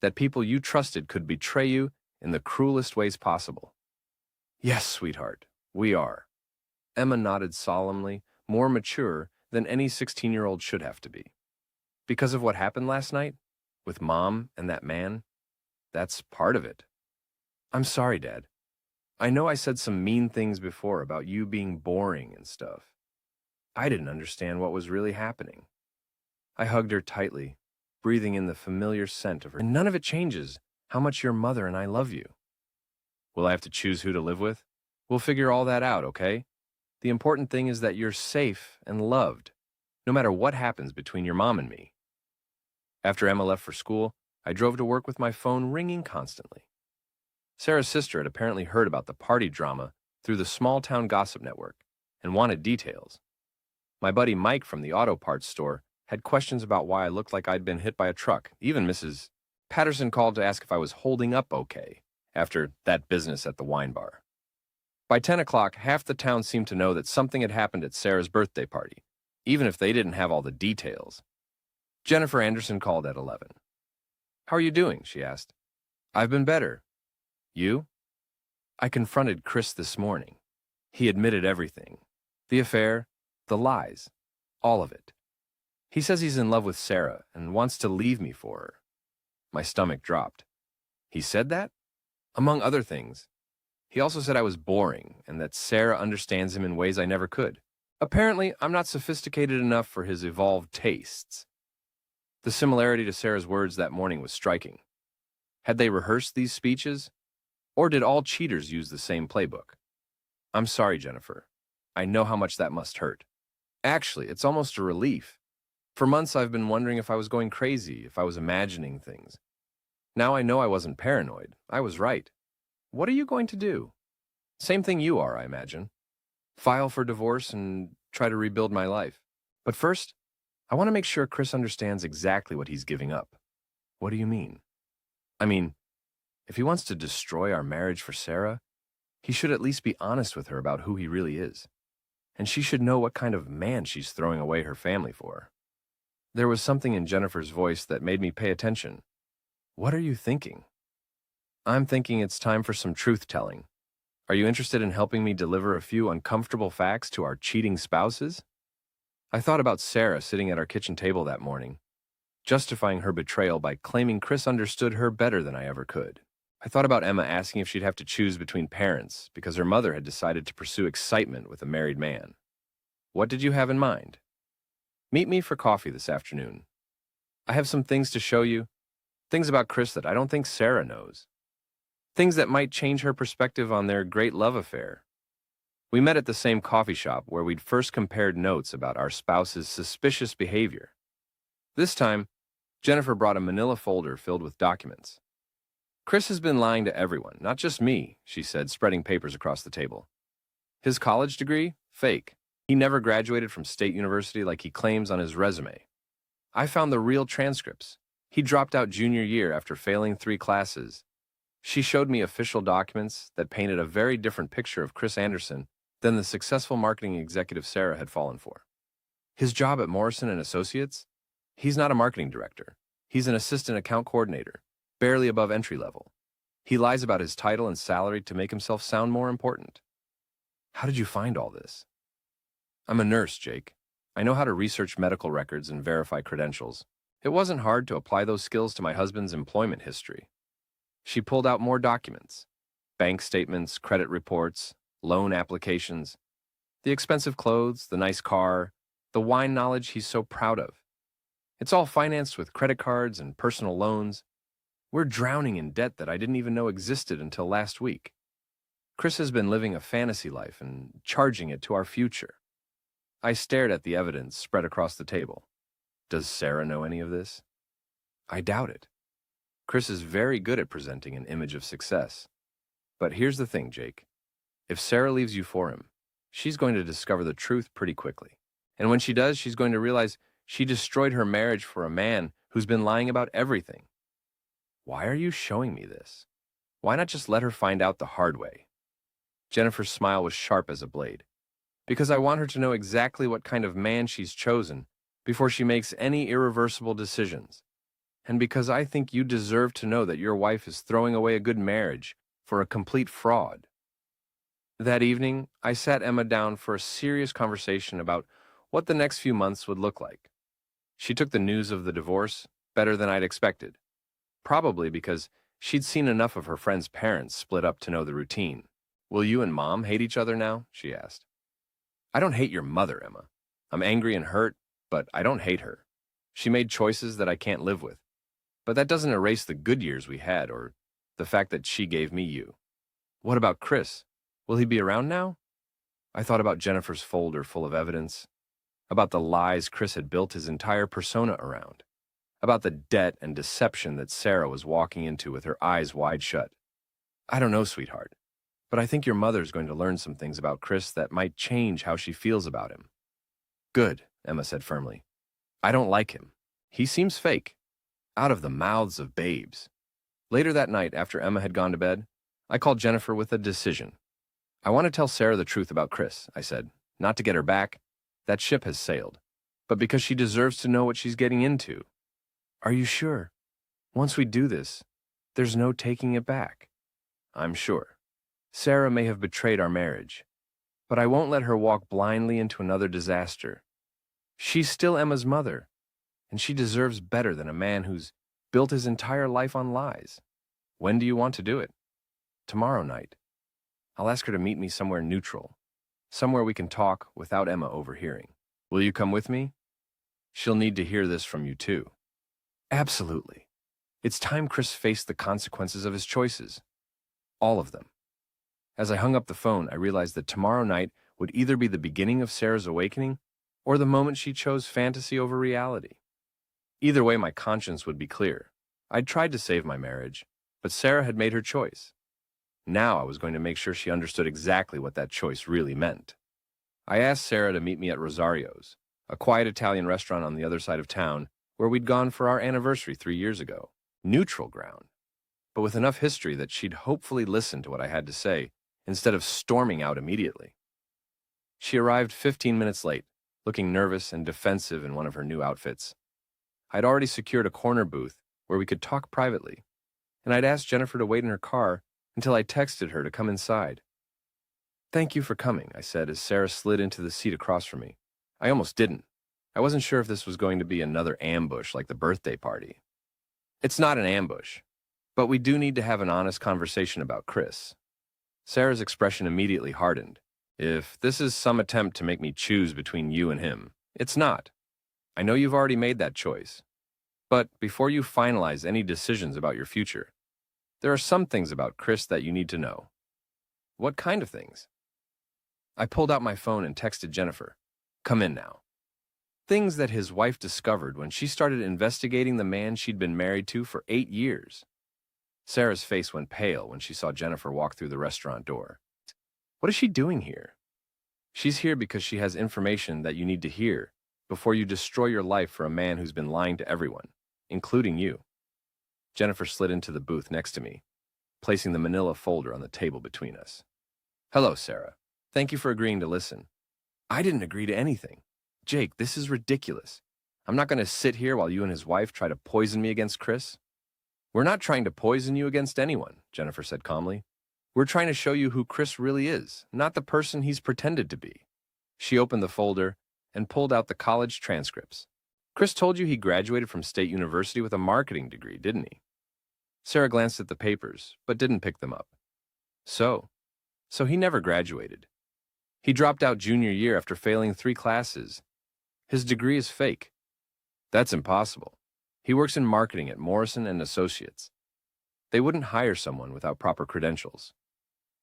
that people you trusted could betray you in the cruelest ways possible. "Yes, sweetheart, we are." Emma nodded solemnly, more mature than any 16-year-old should have to be. "Because of what happened last night? With Mom and that man? That's part of it." "I'm sorry, Dad. I know I said some mean things before about you being boring and stuff. I didn't understand what was really happening." I hugged her tightly, breathing in the familiar scent of her. "And none of it changes how much your mother and I love you. Will I have to choose who to live with? We'll figure all that out, okay? The important thing is that you're safe and loved, no matter what happens between your mom and me. After Emma left for school, I drove to work with my phone ringing constantly. Sarah's sister had apparently heard about the party drama through the small-town gossip network and wanted details. My buddy Mike from the auto parts store had questions about why I looked like I'd been hit by a truck. Even Mrs. Patterson called to ask if I was holding up okay after that business at the wine bar. By 10 o'clock, half the town seemed to know that something had happened at Sarah's birthday party, even if they didn't have all the details. Jennifer Anderson called at 11. "How are you doing?" she asked. "I've been better. You?" I confronted Chris this morning. He admitted everything. The affair, the lies, all of it. He says he's in love with Sarah and wants to leave me for her. My stomach dropped. He said that? Among other things. He also said I was boring and that Sarah understands him in ways I never could. Apparently, I'm not sophisticated enough for his evolved tastes. The similarity to Sarah's words that morning was striking. Had they rehearsed these speeches? Or did all cheaters use the same playbook? I'm sorry, Jennifer. I know how much that must hurt. Actually, it's almost a relief. For months, I've been wondering if I was going crazy, if I was imagining things. Now I know I wasn't paranoid. I was right. What are you going to do? Same thing you are, I imagine. File for divorce and try to rebuild my life. But first, I want to make sure Chris understands exactly what he's giving up. What do you mean? I mean, if he wants to destroy our marriage for Sarah, he should at least be honest with her about who he really is. And she should know what kind of man she's throwing away her family for. There was something in Jennifer's voice that made me pay attention. What are you thinking? I'm thinking it's time for some truth-telling. Are you interested in helping me deliver a few uncomfortable facts to our cheating spouses? I thought about Sarah sitting at our kitchen table that morning, justifying her betrayal by claiming Chris understood her better than I ever could. I thought about Emma asking if she'd have to choose between parents because her mother had decided to pursue excitement with a married man. What did you have in mind? Meet me for coffee this afternoon. I have some things to show you, things about Chris that I don't think Sarah knows. Things that might change her perspective on their great love affair. We met at the same coffee shop where we'd first compared notes about our spouse's suspicious behavior. This time, Jennifer brought a manila folder filled with documents. Chris has been lying to everyone, not just me, she said, spreading papers across the table. His college degree? Fake. He never graduated from State University like he claims on his resume. I found the real transcripts. He dropped out junior year after failing 3 classes. She showed me official documents that painted a very different picture of Chris Anderson than the successful marketing executive Sarah had fallen for. His job at Morrison & Associates? He's not a marketing director. He's an assistant account coordinator, barely above entry level. He lies about his title and salary to make himself sound more important. How did you find all this? I'm a nurse, Jake. I know how to research medical records and verify credentials. It wasn't hard to apply those skills to my husband's employment history. She pulled out more documents, bank statements, credit reports, loan applications, the expensive clothes, the nice car, the wine knowledge he's so proud of. It's all financed with credit cards and personal loans. We're drowning in debt that I didn't even know existed until last week. Chris has been living a fantasy life and charging it to our future. I stared at the evidence spread across the table. Does Sarah know any of this? I doubt it. Chris is very good at presenting an image of success. But here's the thing, Jake. If Sarah leaves you for him, she's going to discover the truth pretty quickly. And when she does, she's going to realize she destroyed her marriage for a man who's been lying about everything. Why are you showing me this? Why not just let her find out the hard way? Jennifer's smile was sharp as a blade. Because I want her to know exactly what kind of man she's chosen before she makes any irreversible decisions. And because I think you deserve to know that your wife is throwing away a good marriage for a complete fraud. That evening, I sat Emma down for a serious conversation about what the next few months would look like. She took the news of the divorce better than I'd expected, probably because she'd seen enough of her friend's parents split up to know the routine. Will you and Mom hate each other now? She asked. I don't hate your mother, Emma. I'm angry and hurt, but I don't hate her. She made choices that I can't live with. But that doesn't erase the good years we had or the fact that she gave me you. What about Chris? Will he be around now? I thought about Jennifer's folder full of evidence, about the lies Chris had built his entire persona around, about the debt and deception that Sarah was walking into with her eyes wide shut. I don't know, sweetheart, but I think your mother's going to learn some things about Chris that might change how she feels about him. Good, Emma said firmly. I don't like him. He seems fake, out of the mouths of babes. Later that night, after Emma had gone to bed, I called Jennifer with a decision. I want to tell Sarah the truth about Chris, I said, not to get her back. That ship has sailed, but because she deserves to know what she's getting into. Are you sure? Once we do this, there's no taking it back. I'm sure. Sarah may have betrayed our marriage, but I won't let her walk blindly into another disaster. She's still Emma's mother, and she deserves better than a man who's built his entire life on lies. When do you want to do it? Tomorrow night. I'll ask her to meet me somewhere neutral, somewhere we can talk without Emma overhearing. Will you come with me? She'll need to hear this from you too. Absolutely. It's time Chris faced the consequences of his choices. All of them. As I hung up the phone, I realized that tomorrow night would either be the beginning of Sarah's awakening or the moment she chose fantasy over reality. Either way, my conscience would be clear. I'd tried to save my marriage, but Sarah had made her choice. Now I was going to make sure she understood exactly what that choice really meant. I asked Sarah to meet me at Rosario's, a quiet Italian restaurant on the other side of town where we'd gone for our anniversary 3 years ago. Neutral ground, but with enough history that she'd hopefully listen to what I had to say instead of storming out immediately. She arrived 15 minutes late, looking nervous and defensive in one of her new outfits. I'd already secured a corner booth where we could talk privately, and I'd asked Jennifer to wait in her car until I texted her to come inside. Thank you for coming, I said as Sarah slid into the seat across from me. I almost didn't. I wasn't sure if this was going to be another ambush like the birthday party. It's not an ambush, but we do need to have an honest conversation about Chris. Sarah's expression immediately hardened. If this is some attempt to make me choose between you and him, it's not. I know you've already made that choice. But before you finalize any decisions about your future, there are some things about Chris that you need to know. What kind of things? I pulled out my phone and texted Jennifer. Come in now. Things that his wife discovered when she started investigating the man she'd been married to for 8 years. Sarah's face went pale when she saw Jennifer walk through the restaurant door. What is she doing here? She's here because she has information that you need to hear before you destroy your life for a man who's been lying to everyone, including you. Jennifer slid into the booth next to me, placing the manila folder on the table between us. Hello, Sarah. Thank you for agreeing to listen. I didn't agree to anything. Jake, this is ridiculous. I'm not going to sit here while you and his wife try to poison me against Chris. We're not trying to poison you against anyone, Jennifer said calmly. We're trying to show you who Chris really is, not the person he's pretended to be. She opened the folder and pulled out the college transcripts. Chris told you he graduated from State University with a marketing degree, didn't he? Sarah glanced at the papers, but didn't pick them up. So he never graduated. He dropped out junior year after failing 3 classes. His degree is fake. That's impossible. He works in marketing at Morrison & Associates. They wouldn't hire someone without proper credentials.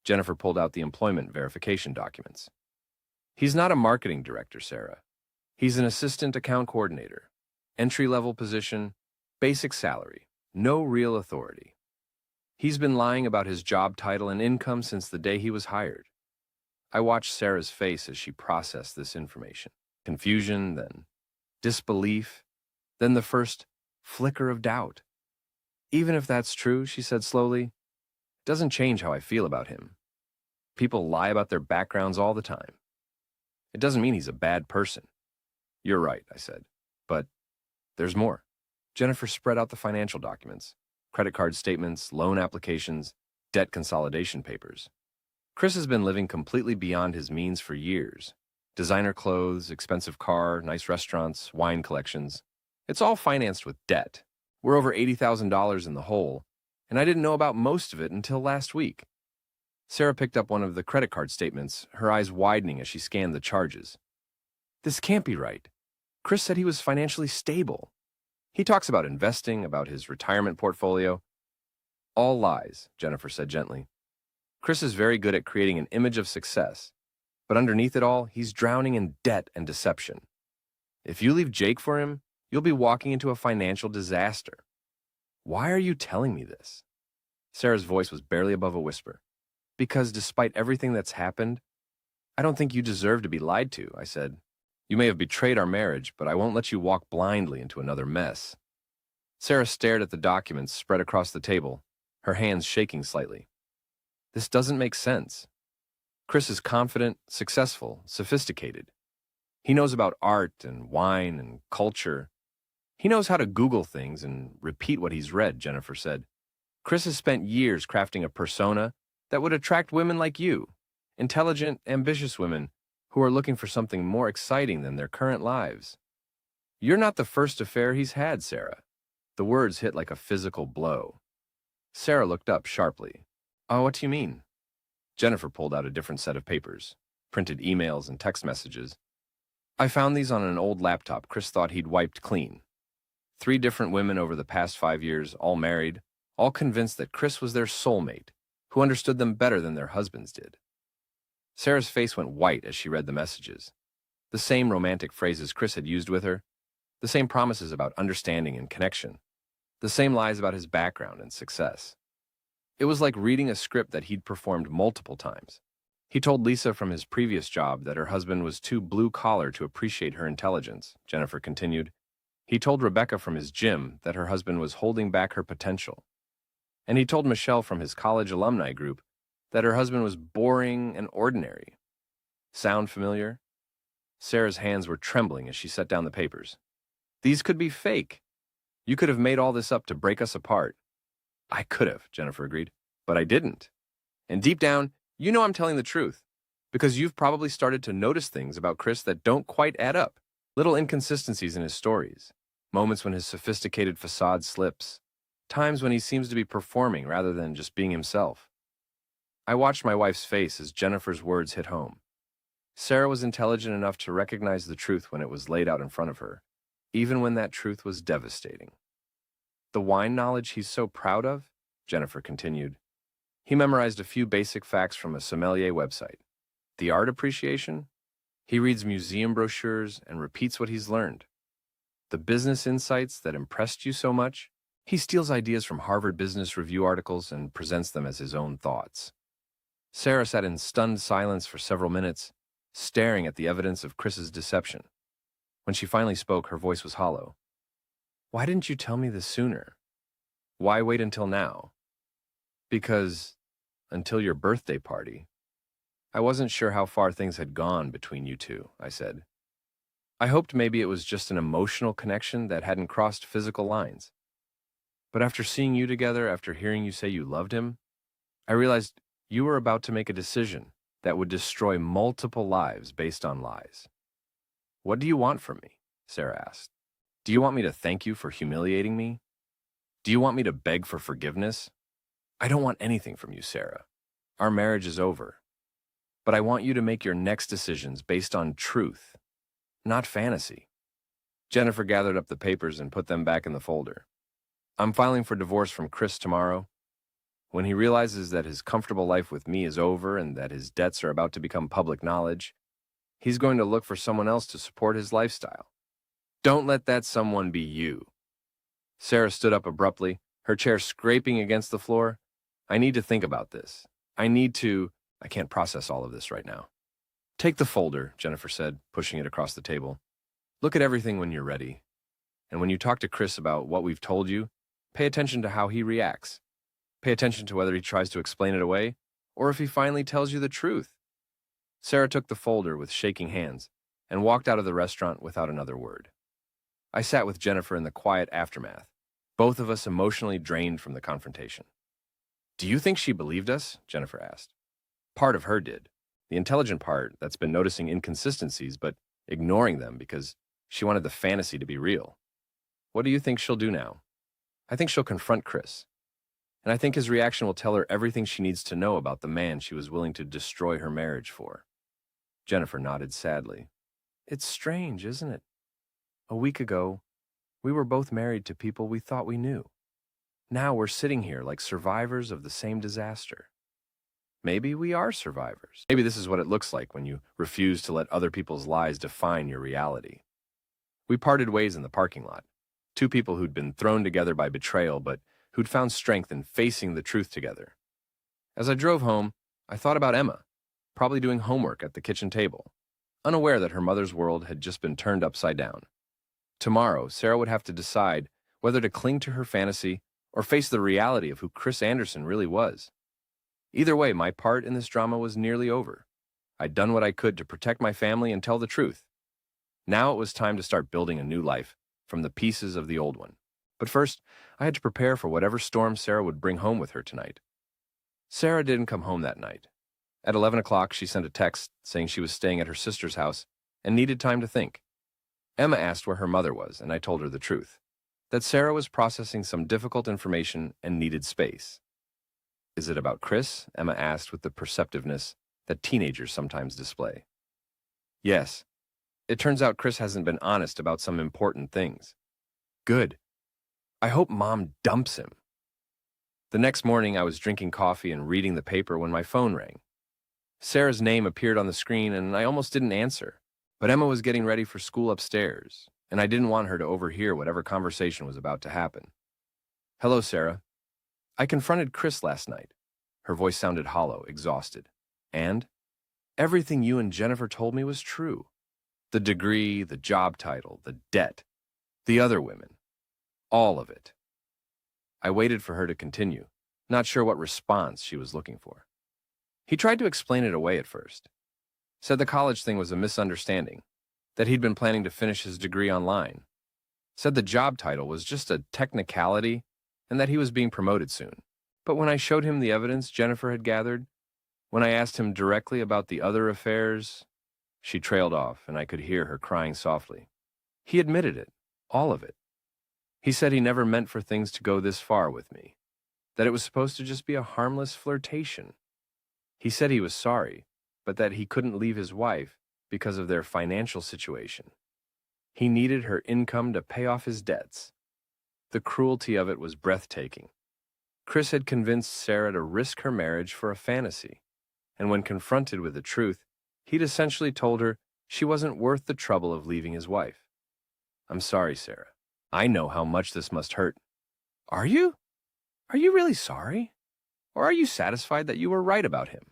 Jennifer pulled out the employment verification documents. He's not a marketing director, Sarah. He's an assistant account coordinator. Entry-level position, basic salary, no real authority. He's been lying about his job title and income since the day he was hired. I watched Sarah's face as she processed this information. Confusion, then disbelief, then the first flicker of doubt. Even if that's true, she said slowly, it doesn't change how I feel about him. People lie about their backgrounds all the time. It doesn't mean he's a bad person. You're right, I said. But there's more. Jennifer spread out the financial documents, credit card statements, loan applications, debt consolidation papers. Chris has been living completely beyond his means for years. Designer clothes, expensive car, nice restaurants, wine collections. It's all financed with debt. We're over $80,000 in the hole, and I didn't know about most of it until last week. Sarah picked up one of the credit card statements, her eyes widening as she scanned the charges. This can't be right. Chris said he was financially stable. He talks about investing, about his retirement portfolio. All lies, Jennifer said gently. Chris is very good at creating an image of success, but underneath it all, he's drowning in debt and deception. If you leave Jake for him, you'll be walking into a financial disaster. Why are you telling me this? Sarah's voice was barely above a whisper. Because despite everything that's happened, I don't think you deserve to be lied to, I said. You may have betrayed our marriage, but I won't let you walk blindly into another mess. Sarah stared at the documents spread across the table, her hands shaking slightly. This doesn't make sense. Chris is confident, successful, sophisticated. He knows about art and wine and culture. He knows how to Google things and repeat what he's read, Jennifer said. Chris has spent years crafting a persona that would attract women like you, intelligent, ambitious women who are looking for something more exciting than their current lives. You're not the first affair he's had, Sarah. The words hit like a physical blow. Sarah looked up sharply. Oh, what do you mean? Jennifer pulled out a different set of papers, printed emails and text messages. I found these on an old laptop Chris thought he'd wiped clean. 3 different women over the past 5 years, all married, all convinced that Chris was their soulmate, who understood them better than their husbands did. Sarah's face went white as she read the messages. The same romantic phrases Chris had used with her, the same promises about understanding and connection, the same lies about his background and success. It was like reading a script that he'd performed multiple times. He told Lisa from his previous job that her husband was too blue-collar to appreciate her intelligence, Jennifer continued. He told Rebecca from his gym that her husband was holding back her potential. And he told Michelle from his college alumni group that her husband was boring and ordinary. Sound familiar? Sarah's hands were trembling as she set down the papers. These could be fake. You could have made all this up to break us apart. I could have, Jennifer agreed, but I didn't. And deep down, you know I'm telling the truth, because you've probably started to notice things about Chris that don't quite add up. Little inconsistencies in his stories, moments when his sophisticated facade slips, times when he seems to be performing rather than just being himself. I watched my wife's face as Jennifer's words hit home. Sarah was intelligent enough to recognize the truth when it was laid out in front of her, even when that truth was devastating. The wine knowledge he's so proud of, Jennifer continued. He memorized a few basic facts from a sommelier website. The art appreciation? He reads museum brochures and repeats what he's learned. The business insights that impressed you so much? He steals ideas from Harvard Business Review articles and presents them as his own thoughts. Sarah sat in stunned silence for several minutes, staring at the evidence of Chris's deception. When she finally spoke, her voice was hollow. Why didn't you tell me this sooner? Why wait until now? Because, until your birthday party, I wasn't sure how far things had gone between you two, I said. I hoped maybe it was just an emotional connection that hadn't crossed physical lines. But after seeing you together, after hearing you say you loved him, I realized you were about to make a decision that would destroy multiple lives based on lies. What do you want from me? Sarah asked. Do you want me to thank you for humiliating me? Do you want me to beg for forgiveness? I don't want anything from you, Sarah. Our marriage is over. But I want you to make your next decisions based on truth, not fantasy. Jennifer gathered up the papers and put them back in the folder. I'm filing for divorce from Chris tomorrow. When he realizes that his comfortable life with me is over and that his debts are about to become public knowledge, he's going to look for someone else to support his lifestyle. Don't let that someone be you. Sarah stood up abruptly, her chair scraping against the floor. I need to think about this. I can't process all of this right now. Take the folder, Jennifer said, pushing it across the table. Look at everything when you're ready. And when you talk to Chris about what we've told you, pay attention to how he reacts. Pay attention to whether he tries to explain it away, or if he finally tells you the truth. Sarah took the folder with shaking hands and walked out of the restaurant without another word. I sat with Jennifer in the quiet aftermath, both of us emotionally drained from the confrontation. Do you think she believed us? Jennifer asked. Part of her did. The intelligent part that's been noticing inconsistencies but ignoring them because she wanted the fantasy to be real. What do you think she'll do now? I think she'll confront Chris. And I think his reaction will tell her everything she needs to know about the man she was willing to destroy her marriage for. Jennifer nodded sadly. It's strange, isn't it? A week ago, we were both married to people we thought we knew. Now we're sitting here like survivors of the same disaster. Maybe we are survivors. Maybe this is what it looks like when you refuse to let other people's lies define your reality. We parted ways in the parking lot. Two people who'd been thrown together by betrayal, but who'd found strength in facing the truth together. As I drove home, I thought about Emma, probably doing homework at the kitchen table, unaware that her mother's world had just been turned upside down. Tomorrow, Sarah would have to decide whether to cling to her fantasy or face the reality of who Chris Anderson really was. Either way, my part in this drama was nearly over. I'd done what I could to protect my family and tell the truth. Now it was time to start building a new life from the pieces of the old one. But first, I had to prepare for whatever storm Sarah would bring home with her tonight. Sarah didn't come home that night. At 11 o'clock, she sent a text saying she was staying at her sister's house and needed time to think. Emma asked where her mother was, and I told her the truth, that Sarah was processing some difficult information and needed space. Is it about Chris? Emma asked with the perceptiveness that teenagers sometimes display. Yes. It turns out Chris hasn't been honest about some important things. Good. I hope Mom dumps him. The next morning, I was drinking coffee and reading the paper when my phone rang. Sarah's name appeared on the screen, and I almost didn't answer. But Emma was getting ready for school upstairs, and I didn't want her to overhear whatever conversation was about to happen. Hello, Sarah. I confronted Chris last night. Her voice sounded hollow, exhausted. And everything you and Jennifer told me was true. The degree, the job title, the debt, the other women. All of it. I waited for her to continue, not sure what response she was looking for. He tried to explain it away at first. Said the college thing was a misunderstanding, that he'd been planning to finish his degree online. Said the job title was just a technicality and that he was being promoted soon. But when I showed him the evidence Jennifer had gathered, when I asked him directly about the other affairs, she trailed off and I could hear her crying softly. He admitted it, all of it. He said he never meant for things to go this far with me, that it was supposed to just be a harmless flirtation. He said he was sorry, but that he couldn't leave his wife because of their financial situation. He needed her income to pay off his debts. The cruelty of it was breathtaking. Chris had convinced Sarah to risk her marriage for a fantasy, and when confronted with the truth, he'd essentially told her she wasn't worth the trouble of leaving his wife. I'm sorry, Sarah. I know how much this must hurt. Are you? Are you really sorry? Or are you satisfied that you were right about him?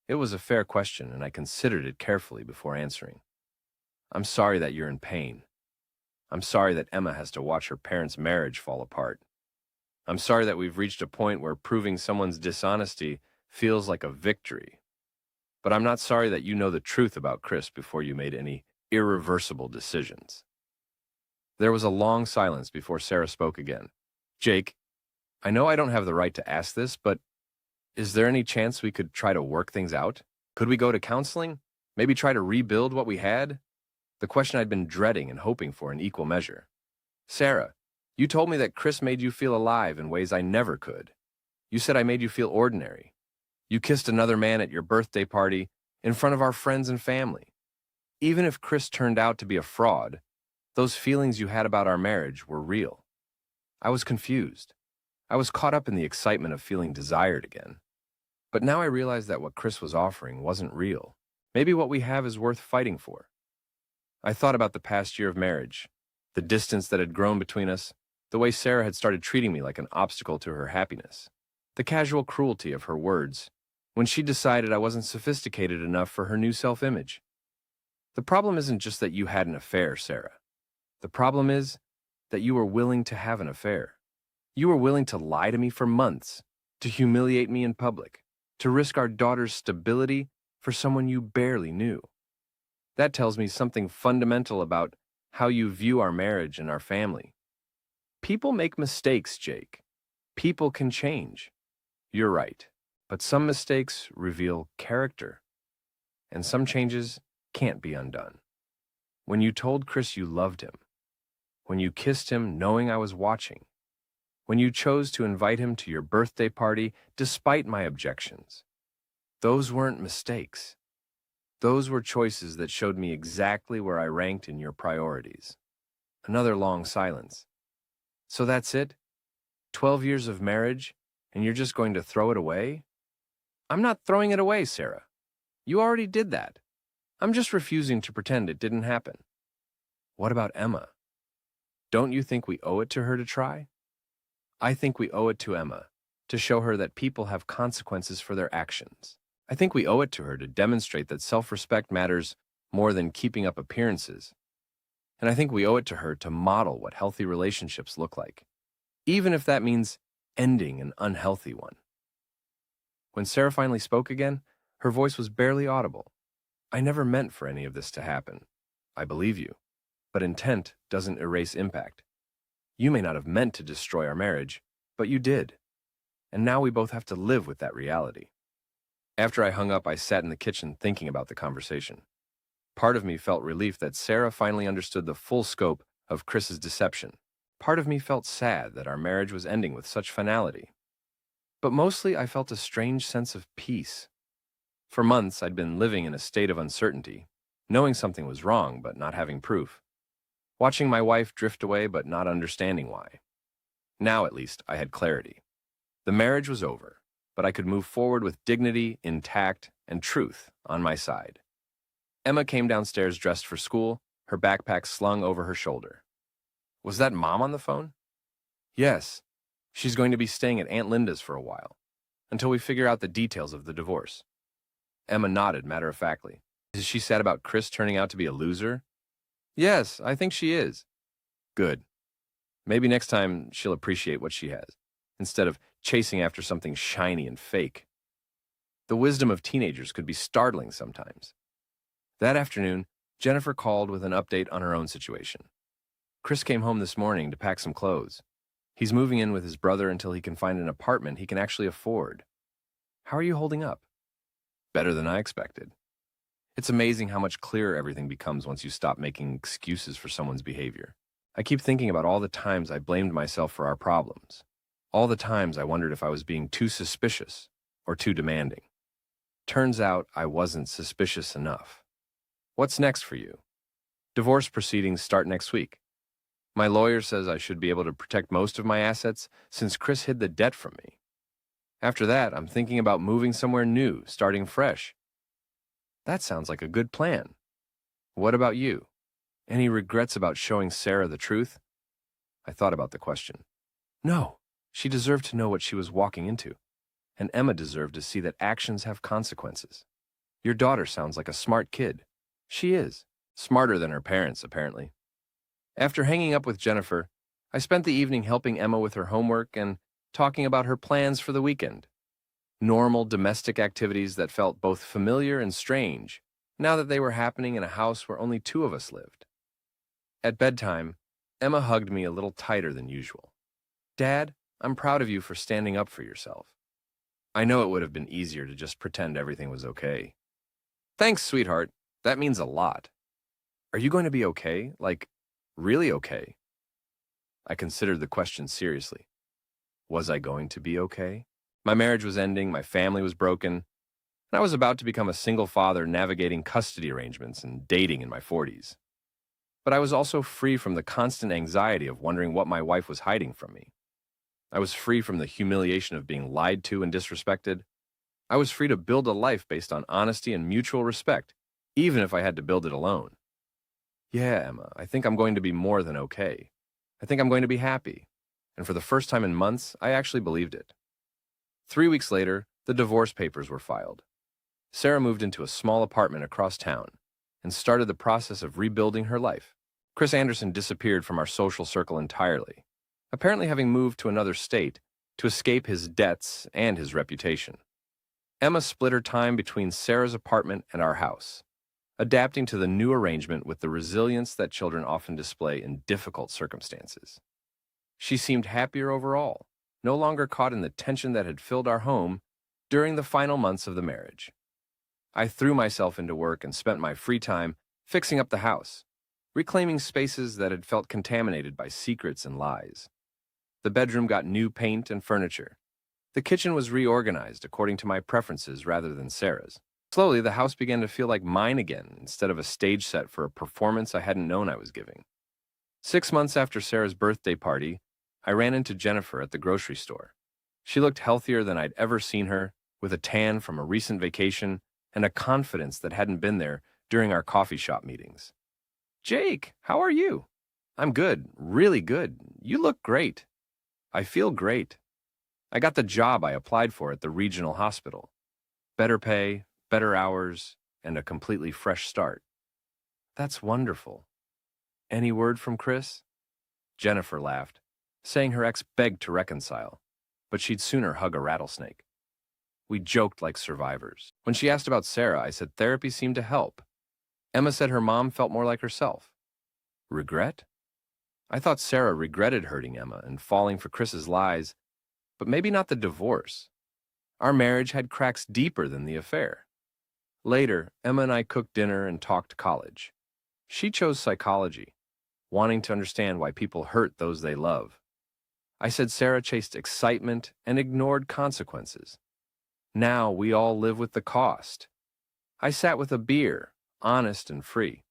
It was a fair question, and I considered it carefully before answering. I'm sorry that you're in pain. I'm sorry that Emma has to watch her parents' marriage fall apart. I'm sorry that we've reached a point where proving someone's dishonesty feels like a victory. But I'm not sorry that you know the truth about Chris before you made any irreversible decisions. There was a long silence before Sarah spoke again. Jake, I know I don't have the right to ask this, but is there any chance we could try to work things out? Could we go to counseling? Maybe try to rebuild what we had? The question I'd been dreading and hoping for in equal measure. Sarah, you told me that Chris made you feel alive in ways I never could. You said I made you feel ordinary. You kissed another man at your birthday party in front of our friends and family. Even if Chris turned out to be a fraud, those feelings you had about our marriage were real. I was confused. I was caught up in the excitement of feeling desired again. But now I realized that what Chris was offering wasn't real. Maybe what we have is worth fighting for. I thought about the past year of marriage, the distance that had grown between us, the way Sarah had started treating me like an obstacle to her happiness, the casual cruelty of her words, when she decided I wasn't sophisticated enough for her new self-image. The problem isn't just that you had an affair, Sarah. The problem is that you were willing to have an affair. You were willing to lie to me for months, to humiliate me in public, to risk our daughter's stability for someone you barely knew. That tells me something fundamental about how you view our marriage and our family. People make mistakes, Jake. People can change. You're right, but some mistakes reveal character, and some changes can't be undone. When you told Chris you loved him, when you kissed him knowing I was watching, when you chose to invite him to your birthday party despite my objections, those weren't mistakes. Those were choices that showed me exactly where I ranked in your priorities. Another long silence. So that's it? 12 years of marriage, and you're just going to throw it away? I'm not throwing it away, Sarah. You already did that. I'm just refusing to pretend it didn't happen. What about Emma? Don't you think we owe it to her to try? I think we owe it to Emma to show her that people have consequences for their actions. I think we owe it to her to demonstrate that self-respect matters more than keeping up appearances. And I think we owe it to her to model what healthy relationships look like, even if that means ending an unhealthy one. When Sarah finally spoke again, her voice was barely audible. I never meant for any of this to happen. I believe you. But intent doesn't erase impact. You may not have meant to destroy our marriage, but you did. And now we both have to live with that reality. After I hung up, I sat in the kitchen thinking about the conversation. Part of me felt relief that Sarah finally understood the full scope of Chris's deception. Part of me felt sad that our marriage was ending with such finality. But mostly I felt a strange sense of peace. For months, I'd been living in a state of uncertainty, knowing something was wrong but not having proof. Watching my wife drift away but not understanding why. Now, at least, I had clarity. The marriage was over, but I could move forward with dignity, intact, and truth on my side. Emma came downstairs dressed for school, her backpack slung over her shoulder. Was that Mom on the phone? Yes. She's going to be staying at Aunt Linda's for a while, until we figure out the details of the divorce. Emma nodded matter-of-factly. Is she sad about Chris turning out to be a loser? Yes, I think she is. Good. Maybe next time she'll appreciate what she has, instead of chasing after something shiny and fake. The wisdom of teenagers could be startling sometimes. That afternoon, Jennifer called with an update on her own situation. Chris came home this morning to pack some clothes. He's moving in with his brother until he can find an apartment he can actually afford. How are you holding up? Better than I expected. It's amazing how much clearer everything becomes once you stop making excuses for someone's behavior. I keep thinking about all the times I blamed myself for our problems. All the times I wondered if I was being too suspicious or too demanding. Turns out I wasn't suspicious enough. What's next for you? Divorce proceedings start next week. My lawyer says I should be able to protect most of my assets since Chris hid the debt from me. After that, I'm thinking about moving somewhere new, starting fresh. That sounds like a good plan. What about you? Any regrets about showing Sarah the truth? I thought about the question. No, she deserved to know what she was walking into. And Emma deserved to see that actions have consequences. Your daughter sounds like a smart kid. She is. Smarter than her parents, apparently. After hanging up with Jennifer, I spent the evening helping Emma with her homework and talking about her plans for the weekend. Normal domestic activities that felt both familiar and strange, now that they were happening in a house where only two of us lived. At bedtime, Emma hugged me a little tighter than usual. Dad, I'm proud of you for standing up for yourself. I know it would have been easier to just pretend everything was okay. Thanks, sweetheart. That means a lot. Are you going to be okay? Like, really okay? I considered the question seriously. Was I going to be okay? My marriage was ending, my family was broken, and I was about to become a single father navigating custody arrangements and dating in my 40s. But I was also free from the constant anxiety of wondering what my wife was hiding from me. I was free from the humiliation of being lied to and disrespected. I was free to build a life based on honesty and mutual respect, even if I had to build it alone. Yeah, Emma, I think I'm going to be more than okay. I think I'm going to be happy. And for the first time in months, I actually believed it. 3 weeks later, the divorce papers were filed. Sarah moved into a small apartment across town and started the process of rebuilding her life. Chris Anderson disappeared from our social circle entirely, apparently having moved to another state to escape his debts and his reputation. Emma split her time between Sarah's apartment and our house, adapting to the new arrangement with the resilience that children often display in difficult circumstances. She seemed happier overall, no longer caught in the tension that had filled our home during the final months of the marriage. I threw myself into work and spent my free time fixing up the house, reclaiming spaces that had felt contaminated by secrets and lies. The bedroom got new paint and furniture. The kitchen was reorganized according to my preferences rather than Sarah's. Slowly, the house began to feel like mine again instead of a stage set for a performance I hadn't known I was giving. 6 months after Sarah's birthday party, I ran into Jennifer at the grocery store. She looked healthier than I'd ever seen her, with a tan from a recent vacation and a confidence that hadn't been there during our coffee shop meetings. "Jake, how are you?" "I'm good, really good. You look great." "I feel great. I got the job I applied for at the regional hospital. Better pay, better hours, and a completely fresh start." "That's wonderful. Any word from Chris?" Jennifer laughed, saying her ex begged to reconcile, but she'd sooner hug a rattlesnake. We joked like survivors. When she asked about Sarah, I said therapy seemed to help. Emma said her mom felt more like herself. Regret? I thought Sarah regretted hurting Emma and falling for Chris's lies, but maybe not the divorce. Our marriage had cracks deeper than the affair. Later, Emma and I cooked dinner and talked college. She chose psychology, wanting to understand why people hurt those they love. I said Sarah chased excitement and ignored consequences. Now we all live with the cost. I sat with a beer, honest and free.